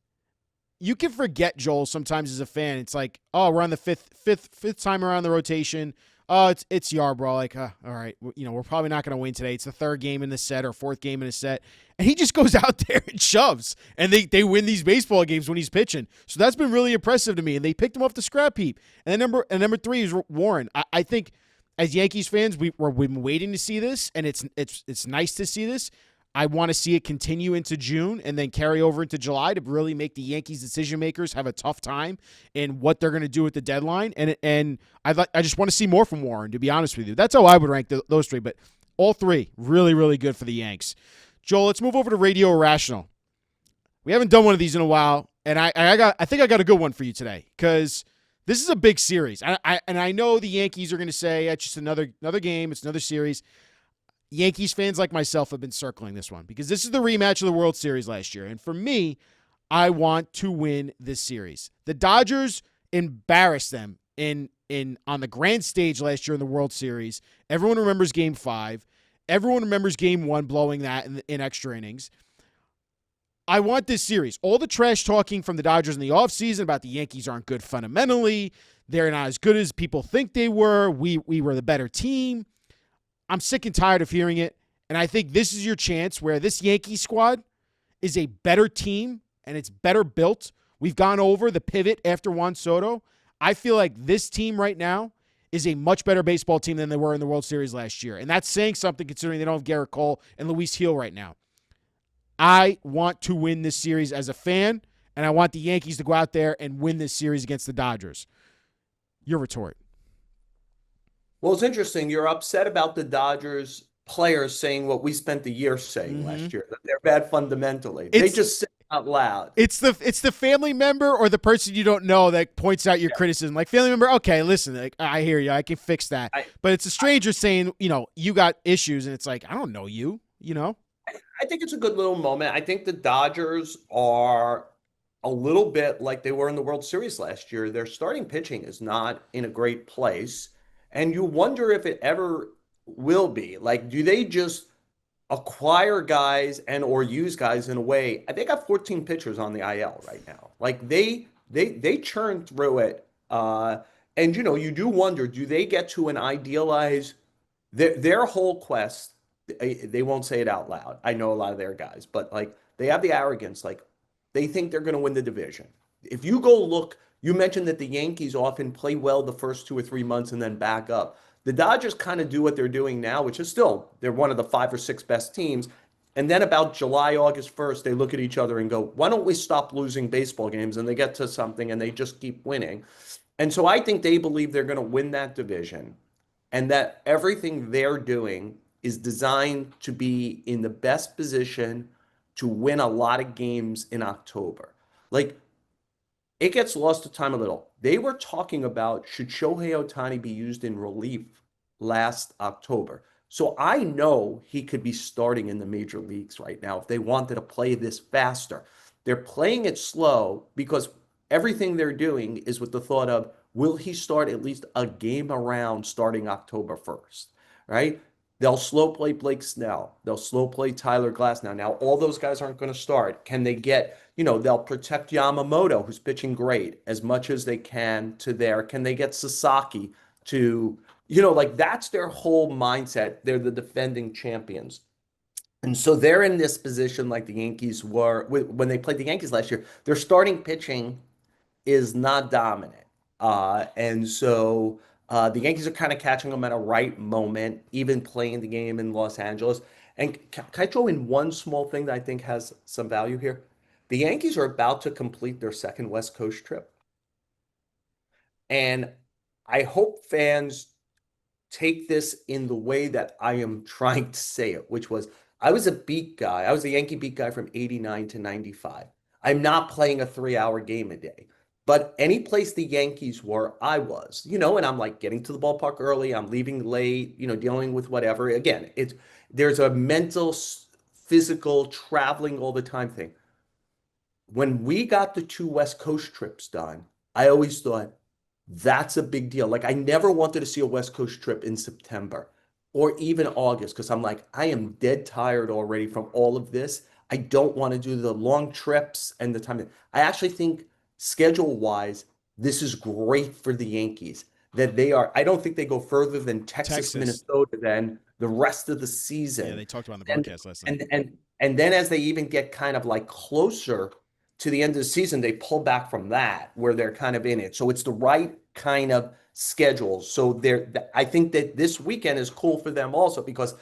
Speaker 2: you can forget, Joel, sometimes as a fan. It's like, oh, we're on the fifth time around the rotation. Oh, it's Yarbrough. Like, all right, we're probably not going to win today. It's the 3rd game in the set or 4th game in a set. And he just goes out there and shoves. And they win these baseball games when he's pitching. So that's been really impressive to me. And they picked him off the scrap heap. And then number 3 is Warren. I think as Yankees fans, we've been waiting to see this, and it's nice to see this. I want to see it continue into June and then carry over into July to really make the Yankees decision makers have a tough time in what they're going to do with the deadline. And I just want to see more from Warren, to be honest with you. That's how I would rank those three. But all three really, really good for the Yanks. Joel, let's move over to Radio Irrational. We haven't done one of these in a while, and I think I got a good one for you today because this is a big series. I know the Yankees are going to say it's just another game, it's another series. Yankees fans like myself have been circling this one because this is the rematch of the World Series last year. And for me, I want to win this series. The Dodgers embarrassed them in on the grand stage last year in the World Series. Everyone remembers Game 5. Everyone remembers Game 1 blowing that in extra innings. I want this series. All the trash talking from the Dodgers in the offseason about the Yankees aren't good fundamentally. They're not as good as people think they were. We were the better team. I'm sick and tired of hearing it, and I think this is your chance where this Yankee squad is a better team and it's better built. We've gone over the pivot after Juan Soto. I feel like this team right now is a much better baseball team than they were in the World Series last year, and that's saying something considering they don't have Garrett Cole and Luis Gil right now. I want to win this series as a fan, and I want the Yankees to go out there and win this series against the Dodgers. Your retort.
Speaker 1: Well, it's interesting. You're upset about the Dodgers players saying what we spent the year saying
Speaker 2: Mm-hmm.
Speaker 1: last year, that they're bad fundamentally. They
Speaker 2: It's
Speaker 1: just say it out loud.
Speaker 2: it's the family member or the person you don't know that points out your criticism. Like family member, okay, listen, like, I hear you, I can fix that.
Speaker 1: I,
Speaker 2: But it's a stranger saying, you got issues, and it's like I don't know you.
Speaker 1: I think it's a good little moment. I think the Dodgers are a little bit like they were in the World Series last year. Their starting pitching is not in a great place. And you wonder if it ever will be. Like, do they just acquire guys and or use guys in a way? They got 14 pitchers on the IL right now. Like they churn through it. And you do wonder, do they get to an idealized their whole quest, they won't say it out loud. I know a lot of their guys, but like they have the arrogance, like they think they're going to win the division. If you go look, you mentioned that the Yankees often play well the first 2 or 3 months and then back up. The Dodgers kind of do what they're doing now, which is still they're one of the 5 or 6 best teams. And then about July, August 1st, they look at each other and go, why don't we stop losing baseball games? And they get to something and they just keep winning. And so I think they believe they're going to win that division and that everything they're doing is designed to be in the best position to win a lot of games in October. Like it gets lost to time a little. They were talking about should Shohei Ohtani be used in relief last October. So I know he could be starting in the major leagues right now if they wanted to play this faster. They're playing it slow because everything they're doing is with the thought of will he start at least a game around starting October 1st, right? They'll slow play Blake Snell. They'll slow play Tyler Glasnow. Now, all those guys aren't going to start. Can they get, they'll protect Yamamoto, who's pitching great, as much as they can to there. Can they get Sasaki to, like that's their whole mindset. They're the defending champions. And so they're in this position like the Yankees were when they played the Yankees last year. Their starting pitching is not dominant. And so the Yankees are kind of catching them at a right moment, even playing the game in Los Angeles. And can I throw in one small thing that I think has some value here? The Yankees are about to complete their second West Coast trip. And I hope fans take this in the way that I am trying to say it, which was I was a beat guy. I was a Yankee beat guy from 89 to 95. I'm not playing a 3 hour game a day. But any place the Yankees were, I was, and I'm like getting to the ballpark early, I'm leaving late, dealing with whatever. Again, there's a mental, physical, traveling all the time thing. When we got the 2 West Coast trips done, I always thought that's a big deal. Like I never wanted to see a West Coast trip in September or even August because I'm like, I am dead tired already from all of this. I don't want to do the long trips and the time. I actually think schedule wise, this is great for the Yankees that I don't think they go further than Texas,
Speaker 2: Texas.
Speaker 1: Minnesota than the rest of the
Speaker 2: Yeah,
Speaker 1: season.
Speaker 2: they talked about it on the
Speaker 1: And
Speaker 2: broadcast last night.
Speaker 1: and then as they even get kind of like closer to the end of the season, they pull back from that where they're kind of in it. So it's the right kind of schedule. So I think that this weekend is cool for them also because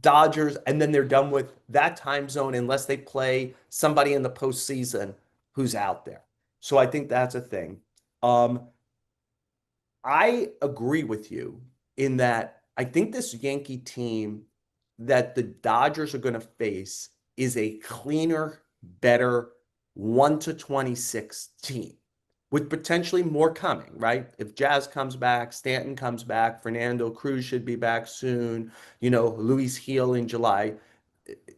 Speaker 1: Dodgers, and then they're done with that time zone unless they play somebody in the postseason who's out there. So I think that's a thing. Um, I agree with you in that I think this Yankee team that the Dodgers are going to face is a cleaner, better 1 to 26 team with potentially more coming, right? If Jazz comes back, Stanton comes back, Fernando Cruz should be back soon, Luis Gil in July.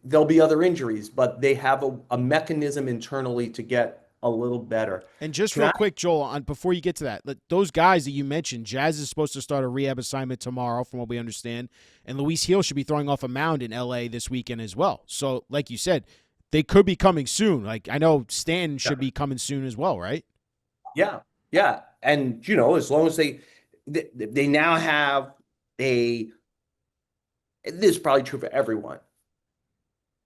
Speaker 1: There'll be other injuries, but they have a mechanism internally to get a little better.
Speaker 2: And just
Speaker 1: Can
Speaker 2: real
Speaker 1: I?
Speaker 2: quick, Joel, on before you get to that, those guys that you mentioned, Jazz is supposed to start a rehab assignment tomorrow, from what we understand, and Luis Gil should be throwing off a mound in LA this weekend as well. So, like you said, they could be coming soon. Like I know Stanton should be coming soon as well, right?
Speaker 1: Yeah, yeah, and as long as they now have a this is probably true for everyone.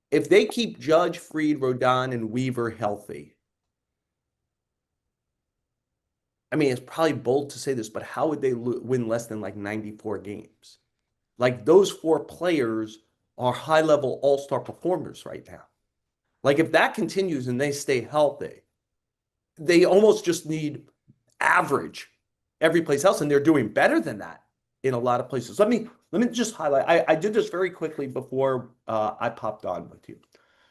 Speaker 1: If they keep Judge, Fried, Rodon, and Weaver healthy, I mean, it's probably bold to say this, but how would they win less than like 94 games? Like those four players are high-level all-star performers right now. Like if that continues and they stay healthy, they almost just need average every place else, and they're doing better than that in a lot of places. Let me just highlight. I did this very quickly before I popped on with you.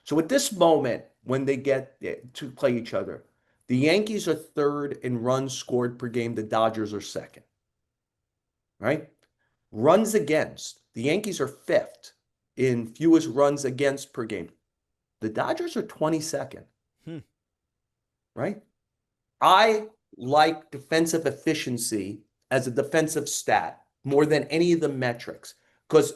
Speaker 1: So at this moment, when they get to play each other, the Yankees are third in runs scored per game. The Dodgers are second. Right? Runs against. The Yankees are fifth in fewest runs against per game. The Dodgers are 22nd.
Speaker 2: Hmm.
Speaker 1: Right? I like defensive efficiency as a defensive stat more than any of the metrics because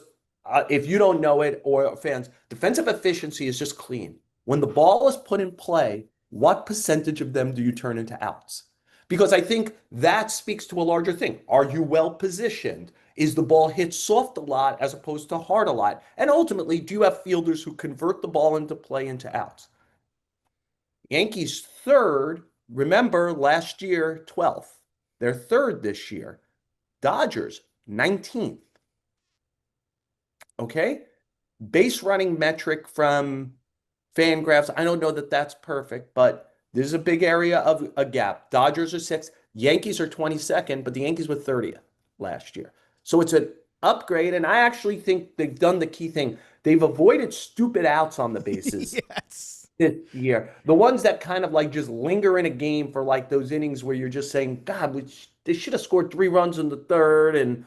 Speaker 1: if you don't know it or fans, defensive efficiency is just clean. When the ball is put in play, what percentage of them do you turn into outs? Because I think that speaks to a larger thing. Are you well positioned? Is the ball hit soft a lot as opposed to hard a lot? And ultimately, do you have fielders who convert the ball into play into outs? Yankees third, remember last year, 12th. They're third this year. Dodgers, 19th. Okay? Base running metric from Fangraphs. I don't know that that's perfect, but there's a big area of a gap. Dodgers are sixth. Yankees are 22nd, but the Yankees were 30th last year. So it's an upgrade, and I actually think they've done the key thing. They've avoided stupid outs on the bases
Speaker 2: Yes.
Speaker 1: this year. The ones that kind of like just linger in a game for like those innings where you're just saying, God, they should have scored 3 runs in the third, and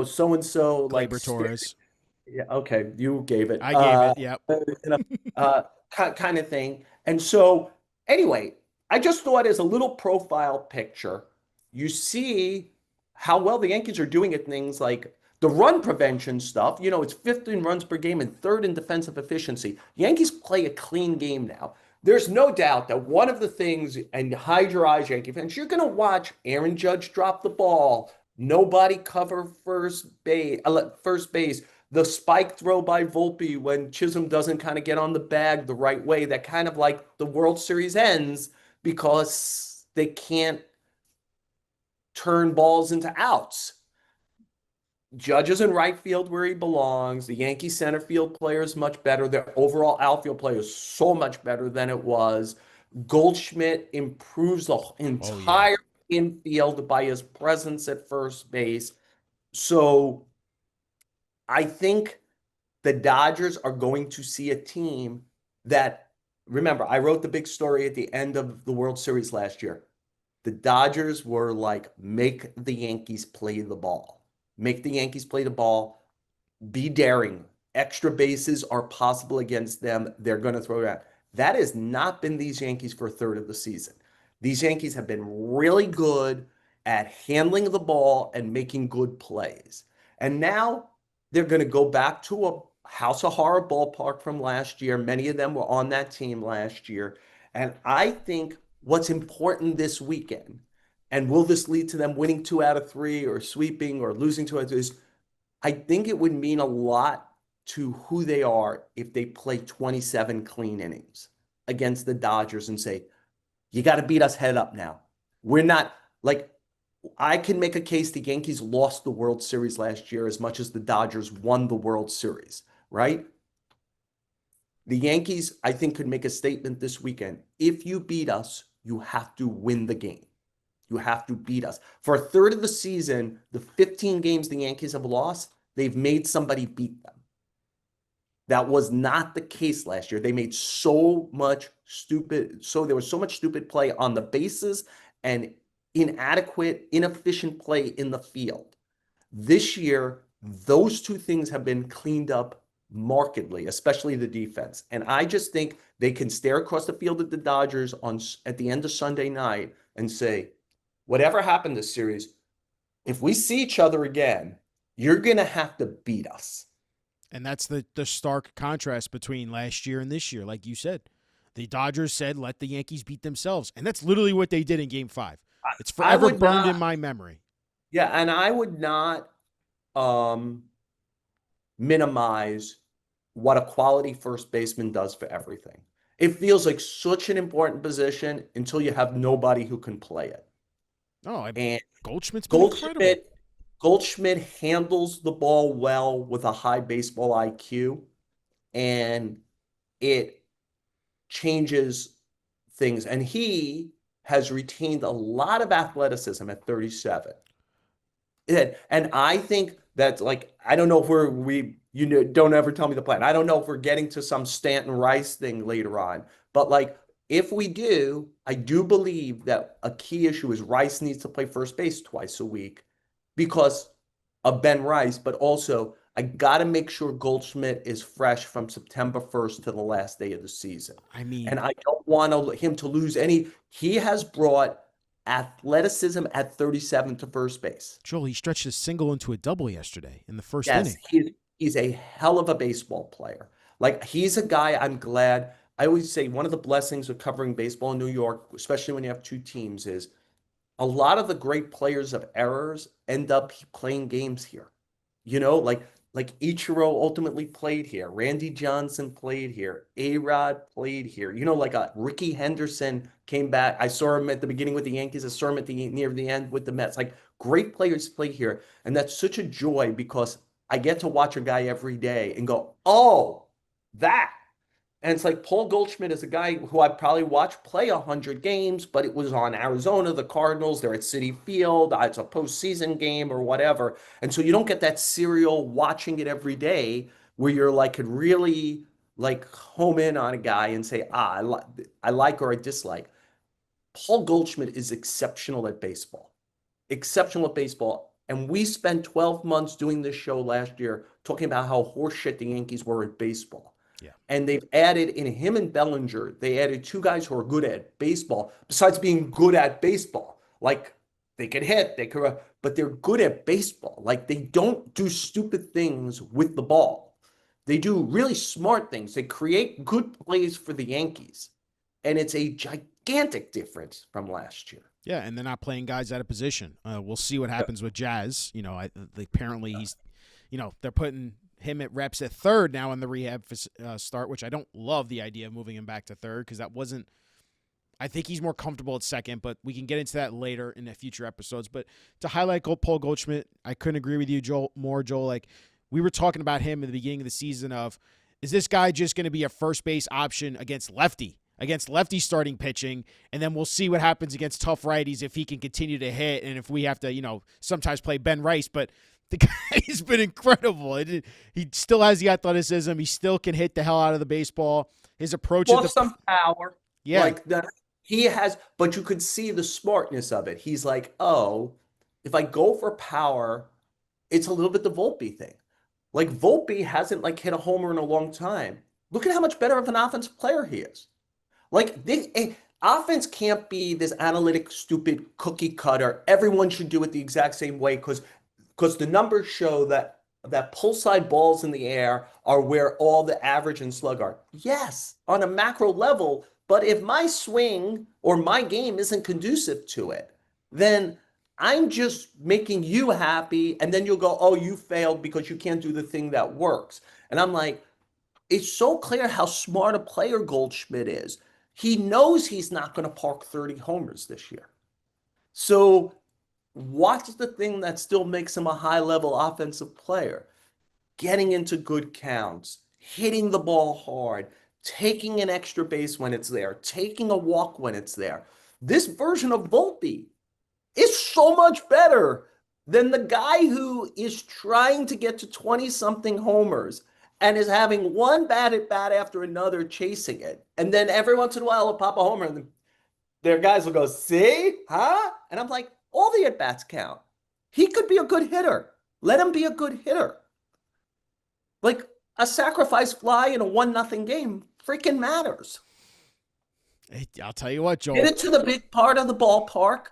Speaker 1: so and so like
Speaker 2: Glaber Torres.
Speaker 1: yeah, okay, you gave it.
Speaker 2: I gave it. Yep.
Speaker 1: You know, kind of thing. And so, anyway, I just thought as a little profile picture, you see how well the Yankees are doing at things like the run prevention stuff. It's fifth in runs per game and third in defensive efficiency. Yankees play a clean game now. There's no doubt that one of the things, and hide your eyes, Yankee fans, you're going to watch Aaron Judge drop the ball. Nobody cover first base, the spike throw by Volpe when Chisholm doesn't kind of get on the bag the right way, that kind of like the World Series ends because they can't turn balls into outs. Judge is in right field where he belongs. The Yankee center field player is much better. Their overall outfield player is so much better than it was. Goldschmidt improves the
Speaker 2: Oh yeah.
Speaker 1: entire infield by his presence at first base. So I think the Dodgers are going to see a team that, remember, I wrote the big story at the end of the World Series last year. The Dodgers were like, make the Yankees play the ball. Make the Yankees play the ball. Be daring. Extra bases are possible against them. They're going to throw it out. That has not been these Yankees for a third of the season. These Yankees have been really good at handling the ball and making good plays. And now they're going to go back to a House of Horror ballpark from last year. Many of them were on that team last year. And I think what's important this weekend, and will this lead to them winning 2 out of 3 or sweeping or losing 2 out of 3, is I think it would mean a lot to who they are if they play 27 clean innings. against the Dodgers and say, you got to beat us head up now. We're not like I can make a case the Yankees lost the World Series last year as much as the Dodgers won the World Series, right? The Yankees, I think, could make a statement this weekend. If you beat us, you have to win the game. You have to beat us. For a third of the season, the 15 games the Yankees have lost, they've made somebody beat them. That was not the case last year. They made so much stupid, so there was so much stupid play on the bases and inadequate, inefficient play in the field. This year, those two things have been cleaned up markedly, especially the defense. And I just think they can stare across the field at the Dodgers on at the end of Sunday night and say, whatever happened this series, if we see each other again, you're going to have to beat us.
Speaker 2: And that's the stark contrast between last year and this year, like you said. The Dodgers said, let the Yankees beat themselves. And that's literally what they did in game 5. It's
Speaker 1: I
Speaker 2: forever
Speaker 1: would
Speaker 2: burned in
Speaker 1: not,
Speaker 2: my memory.
Speaker 1: yeah, and I would not um, minimize what a quality first baseman does for everything. It feels like such an important position until you have nobody who can play it.
Speaker 2: Oh,
Speaker 1: And
Speaker 2: Goldschmidt's been incredible.
Speaker 1: Goldschmidt, Goldschmidt handles the ball well with a high baseball IQ, and it changes things. And he has retained a lot of athleticism at 37. And I think that like I don't know if don't ever tell me the plan. I don't know if we're getting to some Stanton Rice thing later on, but like if we do, I do believe that a key issue is Rice needs to play first base twice a week because of Ben Rice, but also I got to make sure Goldschmidt is fresh from September 1st to the last day of the season.
Speaker 2: I
Speaker 1: And
Speaker 2: mean,
Speaker 1: I don't want him to lose any. He has brought athleticism at 37 to first base.
Speaker 2: Joel, he stretched a single into a double yesterday in the first
Speaker 1: Yes,
Speaker 2: inning.
Speaker 1: he's a hell of a baseball player. Like he's a guy I'm glad. I always say one of the blessings of covering baseball in New York, especially when you have two teams, is a lot of the great players of errors end up playing games here. Like Ichiro ultimately played here. Randy Johnson played here. A-Rod played here. Like a Ricky Henderson came back. I saw him at the beginning with the Yankees. I saw him near the end with the Mets. Like great players play here. And that's such a joy because I get to watch a guy every day and go, oh, that. And it's like Paul Goldschmidt is a guy who I probably watched play 100 games, but it was on Arizona, the Cardinals. They're at Citi Field. It's a postseason game or whatever. And so you don't get that serial watching it every day where you're like, could really like home in on a guy and say, I like or I dislike. Paul Goldschmidt is exceptional at baseball, exceptional at baseball. And we spent 12 months doing this show last year talking about how horseshit the Yankees were at baseball.
Speaker 2: Yeah.
Speaker 1: And they've added in him and Bellinger, they added two guys who are good at baseball, besides being good at baseball. Like they can hit, but they're good at baseball. Like they don't do stupid things with the ball. They do really smart things. They create good plays for the Yankees. And it's a gigantic difference from last year.
Speaker 2: Yeah, and they're not playing guys out of position. We'll see what happens with Jazz. Apparently he's, they're putting him at reps at third now in the rehab start, which I don't love the idea of moving him back to third because that wasn't. I think he's more comfortable at second, but we can get into that later in the future episodes. But to highlight Paul Goldschmidt, I couldn't agree with you, Joel. Like we were talking about him in the beginning of the season of, is this guy just going to be a first base option against lefty starting pitching, and then we'll see what happens against tough righties if he can continue to hit and if we have to, sometimes play Ben Rice, but the guy's been incredible. He still has the athleticism. He still can hit the hell out of the baseball. His approach at the
Speaker 1: some power.
Speaker 2: yeah,
Speaker 1: Like that he has, but you could see the smartness of it. He's like, oh, if I go for power, it's a little bit the Volpe thing. Like Volpe hasn't like hit a homer in a long time. Look at how much better of an offensive player he is. Like offense can't be this analytic, stupid cookie cutter. Everyone should do it the exact same way because the numbers show that pull side balls in the air are where all the average and slug are. Yes, on a macro level, but if my swing or my game isn't conducive to it, then I'm just making you happy, and then you'll go, "Oh, you failed because you can't do the thing that works." And I'm like, it's so clear how smart a player Goldschmidt is. He knows he's not going to park 30 homers this year. So, what's the thing that still makes him a high level offensive player? Getting into good counts, hitting the ball hard, taking an extra base when it's there, taking a walk when it's there. This version of Volpe is so much better than the guy who is trying to get to 20 something homers and is having one bad at bat after another chasing it. And then every once in a while, he'll pop a homer and their guys will go, see? Huh? And I'm like, all the at bats count. He could be a good hitter. Let him be a good hitter. Like a sacrifice fly in a 1-0 game freaking matters.
Speaker 2: Hey, I'll tell you what,
Speaker 1: Get
Speaker 2: Joel.
Speaker 1: it to the big part of the ballpark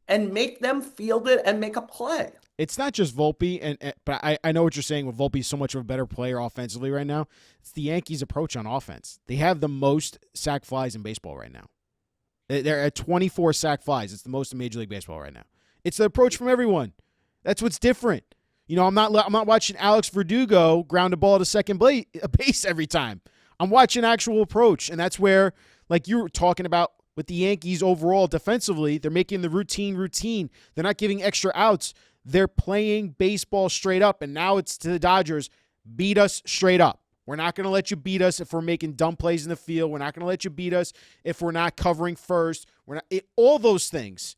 Speaker 1: and make them field it and make a play.
Speaker 2: It's not just Volpe, but I know what you're saying with Volpe so much of a better player offensively right now. It's the Yankees' approach on offense. They have the most sac flies in baseball right now. They're at 24 sac flies. It's the most in Major League Baseball right now. It's the approach from everyone. That's what's different. I'm not watching Alex Verdugo ground a ball to second base every time. I'm watching actual approach, and that's where, like you were talking about with the Yankees overall defensively, they're making the routine. They're not giving extra outs. They're playing baseball straight up, and now it's to the Dodgers. Beat us straight up. We're not going to let you beat us if we're making dumb plays in the field. We're not going to let you beat us if we're not covering first. All those things.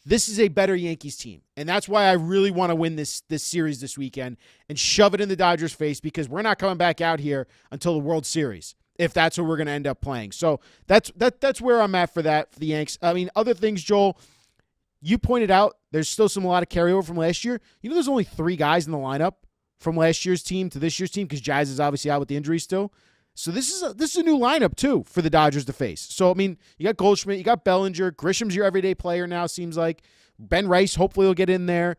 Speaker 2: This is a better Yankees team, and that's why I really want to win this series this weekend and shove it in the Dodgers' face, because we're not coming back out here until the World Series if that's what we're going to end up playing. So that's where I'm at for that for the Yanks. I mean, other things, Joel. You pointed out there's still a lot of carryover from last year. There's only 3 guys in the lineup from last year's team to this year's team because Jazz is obviously out with the injury still. So this is a new lineup too for the Dodgers to face. So I mean, you got Goldschmidt, you got Bellinger, Grisham's your everyday player now. Seems like Ben Rice hopefully will get in there.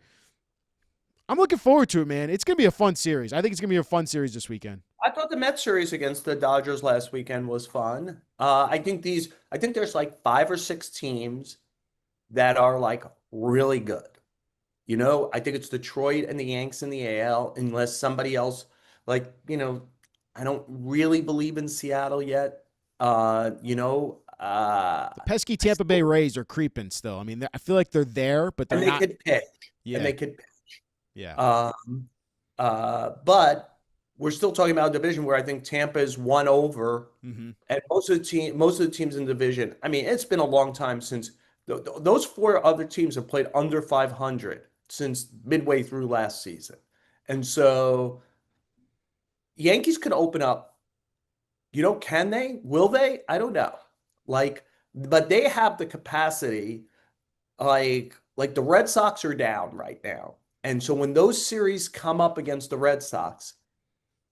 Speaker 2: I'm looking forward to it, man. It's gonna be a fun series. I think it's gonna be a fun series this weekend.
Speaker 1: I thought the Mets series against the Dodgers last weekend was fun. I think there's like 5 or 6 teams that are like really good. I think it's Detroit and the Yanks in the AL, unless somebody else, like, I don't really believe in Seattle yet. Uh, you know, uh,
Speaker 2: The pesky
Speaker 1: I
Speaker 2: Tampa Bay
Speaker 1: still,
Speaker 2: Rays are creeping still. I mean, I feel like they're there, but they're
Speaker 1: and they
Speaker 2: not.
Speaker 1: could pitch, and
Speaker 2: Yeah,
Speaker 1: they could pitch.
Speaker 2: yeah.
Speaker 1: Um, but we're still talking about a division where I think Tampa is one over,
Speaker 2: Mm-hmm.
Speaker 1: and most of the teams in the division. I mean, it's been a long time since those 4 other teams have played under 500 since midway through last season, and so Yankees could open up. Can they? Will they? I don't know. Like, but they have the capacity. Like the Red Sox are down right now, and so when those series come up against the Red Sox,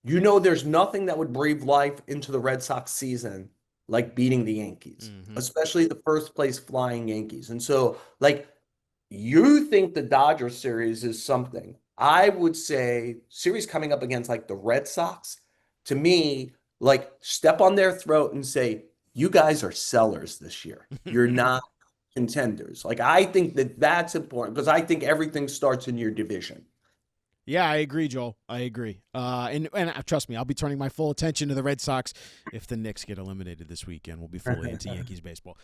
Speaker 1: there's nothing that would breathe life into the Red Sox season like beating the Yankees,
Speaker 2: Mm-hmm.
Speaker 1: especially the first place flying Yankees. And so, like, you think the Dodgers series is something. I would say series coming up against like the Red Sox, to me, like step on their throat and say, you guys are sellers this year. You're not contenders. Like, I think that that's important because I think everything starts in your division.
Speaker 2: Yeah, I agree, Joel. I agree. And trust me, I'll be turning my full attention to the Red Sox if the Knicks get eliminated this weekend. We'll be fully into Yankees baseball.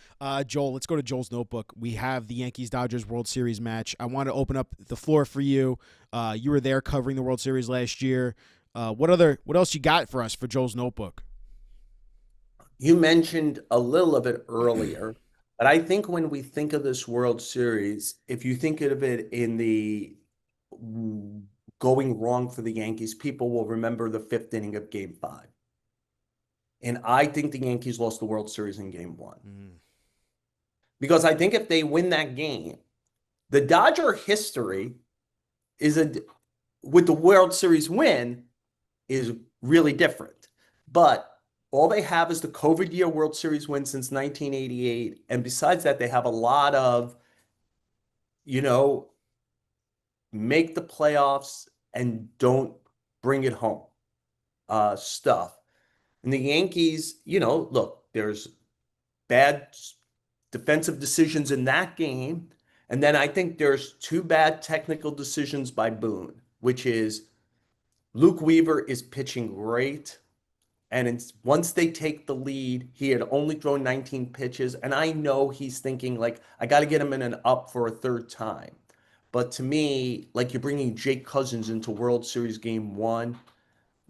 Speaker 2: Joel, let's go to Joel's notebook. We have the Yankees Dodgers World Series match. I want to open up the floor for you. You were there covering the World Series last year. What else you got for us for Joel's notebook?
Speaker 1: You mentioned a little of it earlier, but I think when we think of this World Series, if you think of it in the going wrong for the Yankees, people will remember the 5th inning of Game 5. And I think the Yankees lost the World Series in Game 1.
Speaker 2: Mm.
Speaker 1: Because I think if they win that game, the Dodger history is with the World Series win is really different. But all they have is the COVID year World Series win since 1988. And besides that, they have a lot of, you know, make the playoffs and don't bring it home stuff. And the Yankees, look, there's bad defensive decisions in that game. And then I think there's 2 bad technical decisions by Boone, which is Luke Weaver is pitching great. And once they take the lead, he had only thrown 19 pitches. And I know he's thinking, like, I got to get him in an up for a third time. But to me, like, you're bringing Jake Cousins into World Series game one.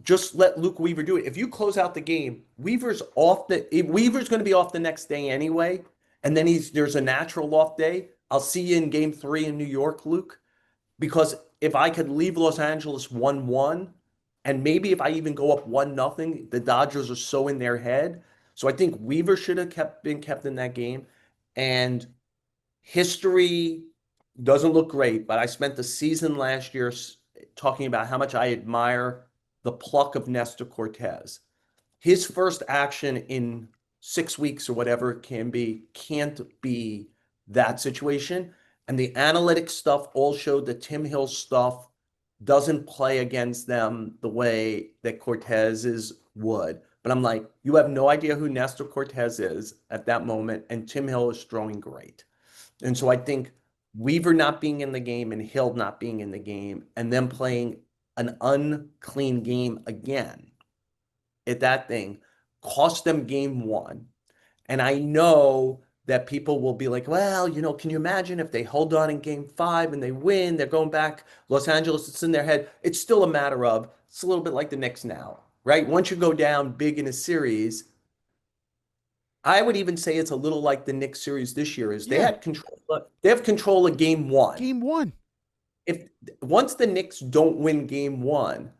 Speaker 1: Just let Luke Weaver do it. If you close out the game, Weaver's going to be off the next day anyway. And then there's a natural off day. I'll see you in game three in New York, Luke. Because if I could leave Los Angeles 1-1, and maybe if I even go up 1-0, the Dodgers are so in their head. So I think Weaver should have been kept in that game. And history doesn't look great, but I spent the season last year talking about how much I admire the pluck of Nestor Cortez. His first action in 6 weeks or whatever it can be can't be that situation. And the analytic stuff all showed that Tim Hill's stuff doesn't play against them the way that Cortez's would. But I'm like, you have no idea who Nestor Cortez is at that moment, and Tim Hill is throwing great. And so I think Weaver not being in the game and Hill not being in the game and them playing an unclean game again at that thing cost them game one. And I know that people will be like, well, can you imagine if they hold on in game five and they win, they're going back, Los Angeles, it's in their head. It's still a matter of, it's a little bit like the Knicks now, right? Once you go down big in a series, I would even say it's a little like the Knicks series this year is
Speaker 2: Yeah.
Speaker 1: they have control of game one.
Speaker 2: Game one.
Speaker 1: If once the Knicks don't win game one,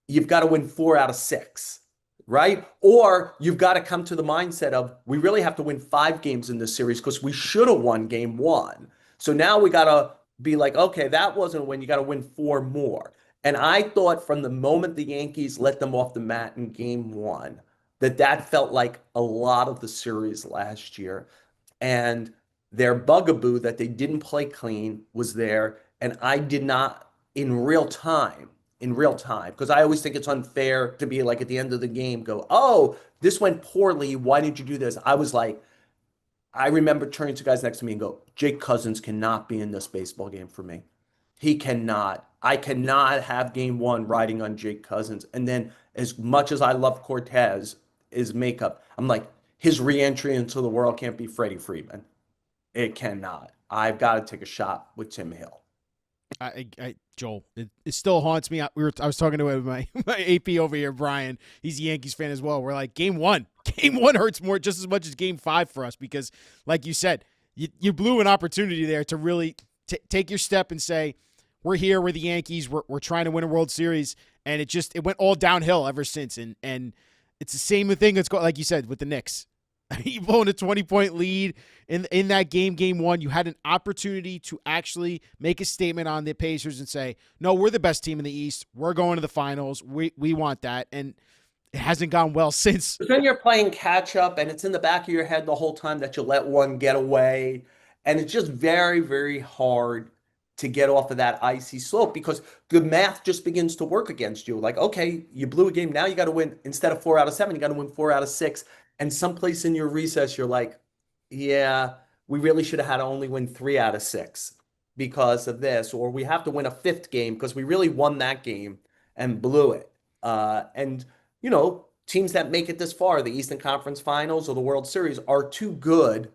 Speaker 1: you've got to win 4 out of 6, right? Or you've got to come to the mindset of we really have to win 5 games in this series because we should have won game one. So now we got to be like, okay, that wasn't a win. You got to win 4 more. And I thought from the moment the Yankees let them off the mat in game one, that felt like a lot of the series last year. And their bugaboo that they didn't play clean was there. And I did not, in real time, because I always think it's unfair to be like at the end of the game, go, oh, this went poorly. Why did you do this? I was like, I remember turning to guys next to me and go, Jake Cousins cannot be in this baseball game for me. He cannot. I cannot have game one riding on Jake Cousins. And then as much as I love Cortez, his makeup, I'm like, his reentry into the world can't be Freddie Freeman. It cannot. I've got to take a shot with Tim Hill.
Speaker 2: Joel, it still haunts me. I was talking to my AP over here, Brian. He's a Yankees fan as well. We're like, game one hurts more just as much as game five for us because, like you said, you blew an opportunity there to really take your step and say, we're here, we're the Yankees, we're trying to win a World Series, and it went all downhill ever since. And it's the same thing that's going, like you said, with the Knicks. You blown a 20-point lead in that game one. You had an opportunity to actually make a statement on the Pacers and say, no, we're the best team in the East. We're going to the finals. We want that. And it hasn't gone well since.
Speaker 1: But then you're playing catch up, and it's in the back of your head the whole time that you let one get away. And it's just very, very hard to get off of that icy slope because the math just begins to work against you. Like, okay, you blew a game. Now you got to win instead of 4 out of 7, you got to win 4 out of 6. And someplace in your recess, you're like, yeah, we really should have had to only win 3 out of 6 because of this, or we have to win a fifth game because we really won that game and blew it. And teams that make it this far, the Eastern Conference Finals or the World Series, are too good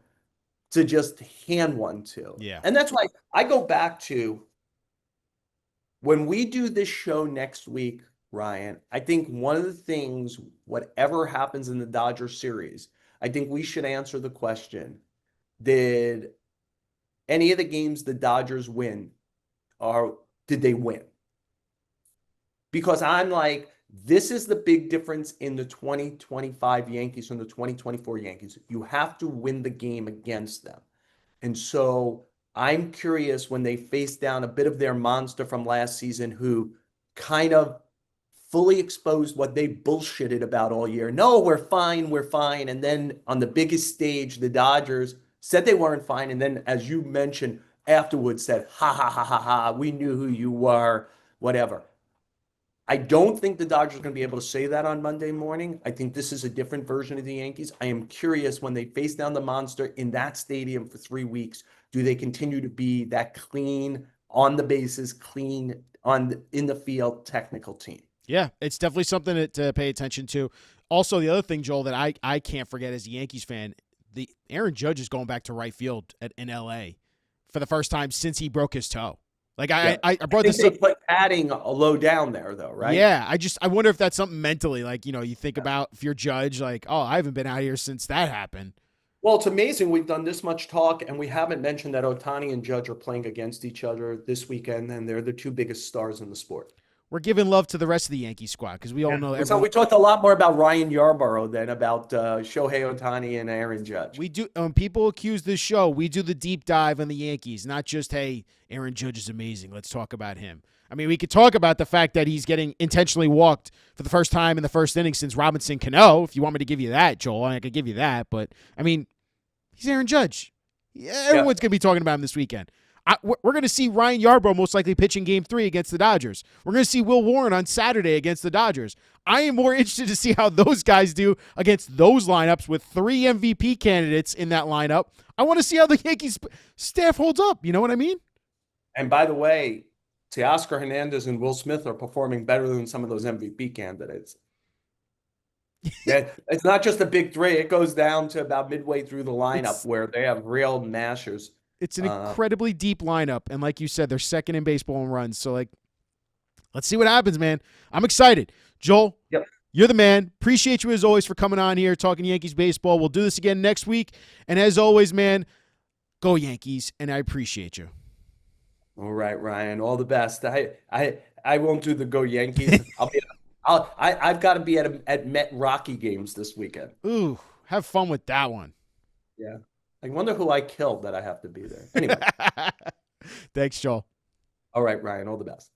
Speaker 1: to just hand one to.
Speaker 2: Yeah.
Speaker 1: And that's why I go back to when we do this show next week, Ryan, I think one of the things, whatever happens in the Dodger series, I think we should answer the question, did any of the games the Dodgers win, or did they win? Because I'm like, this is the big difference in the 2025 Yankees from the 2024 Yankees. You have to win the game against them. And so I'm curious when they face down a bit of their monster from last season who kind of fully exposed what they bullshitted about all year. No, we're fine, we're fine. And then on the biggest stage, the Dodgers said they weren't fine. And then, as you mentioned, afterwards said, ha, ha, ha, ha, ha, we knew who you were, whatever. I don't think the Dodgers are going to be able to say that on Monday morning. I think this is a different version of the Yankees. I am curious when they face down the monster in that stadium for 3 weeks, do they continue to be that clean on the bases, clean in the field technical team?
Speaker 2: Yeah, it's definitely something to pay attention to. Also, the other thing, Joel, that I can't forget as a Yankees fan, the Aaron Judge is going back to right field in L.A. for the first time since he broke his toe. Like
Speaker 1: Yeah.
Speaker 2: I
Speaker 1: I
Speaker 2: brought
Speaker 1: think
Speaker 2: this
Speaker 1: they
Speaker 2: up.
Speaker 1: put padding a low down there though, right?
Speaker 2: Yeah, I wonder if that's something mentally. Like, you think about if you're Judge, like, oh, I haven't been out here since that happened.
Speaker 1: Well, it's amazing we've done this much talk and we haven't mentioned that Otani and Judge are playing against each other this weekend, and they're the two biggest stars in the sport.
Speaker 2: We're giving love to the rest of the Yankee squad because we all
Speaker 1: Yeah.
Speaker 2: know
Speaker 1: So
Speaker 2: everyone.
Speaker 1: we talked a lot more about Ryan Yarbrough than about Shohei Otani and Aaron Judge.
Speaker 2: We do when people accuse this show, we do the deep dive on the Yankees, not just hey, Aaron Judge is amazing. Let's talk about him. I mean, we could talk about the fact that he's getting intentionally walked for the first time in the first inning since Robinson Cano. If you want me to give you that, Joel, I could give you that. But I mean, he's Aaron Judge. Yeah,
Speaker 1: Yeah.
Speaker 2: everyone's going to be talking about him this weekend. We're going to see Ryan Yarbrough most likely pitching Game 3 against the Dodgers. We're going to see Will Warren on Saturday against the Dodgers. I am more interested to see how those guys do against those lineups with 3 MVP candidates in that lineup. I want to see how the Yankees staff holds up. You know what I mean?
Speaker 1: And by the way, Teoscar Hernandez and Will Smith are performing better than some of those MVP candidates. Yeah, it's not just the big three. It goes down to about midway through the lineup
Speaker 2: It's
Speaker 1: where they have real mashers.
Speaker 2: it's an
Speaker 1: Uh,
Speaker 2: incredibly deep lineup, and like you said, they're second in baseball in runs. So like, let's see what happens, man. I'm excited, Joel.
Speaker 1: yep.
Speaker 2: You're the man. Appreciate you as always for coming on here talking Yankees baseball. We'll do this again next week, and as always, man, go Yankees, and I appreciate you.
Speaker 1: All right, Ryan. All the best. I won't do the Go Yankees. I've got to be at Met Rocky games this weekend.
Speaker 2: Ooh, have fun with that one.
Speaker 1: Yeah. I wonder who I killed that I have to be there. Anyway.
Speaker 2: Thanks, Joel.
Speaker 1: All right, Ryan. All the best.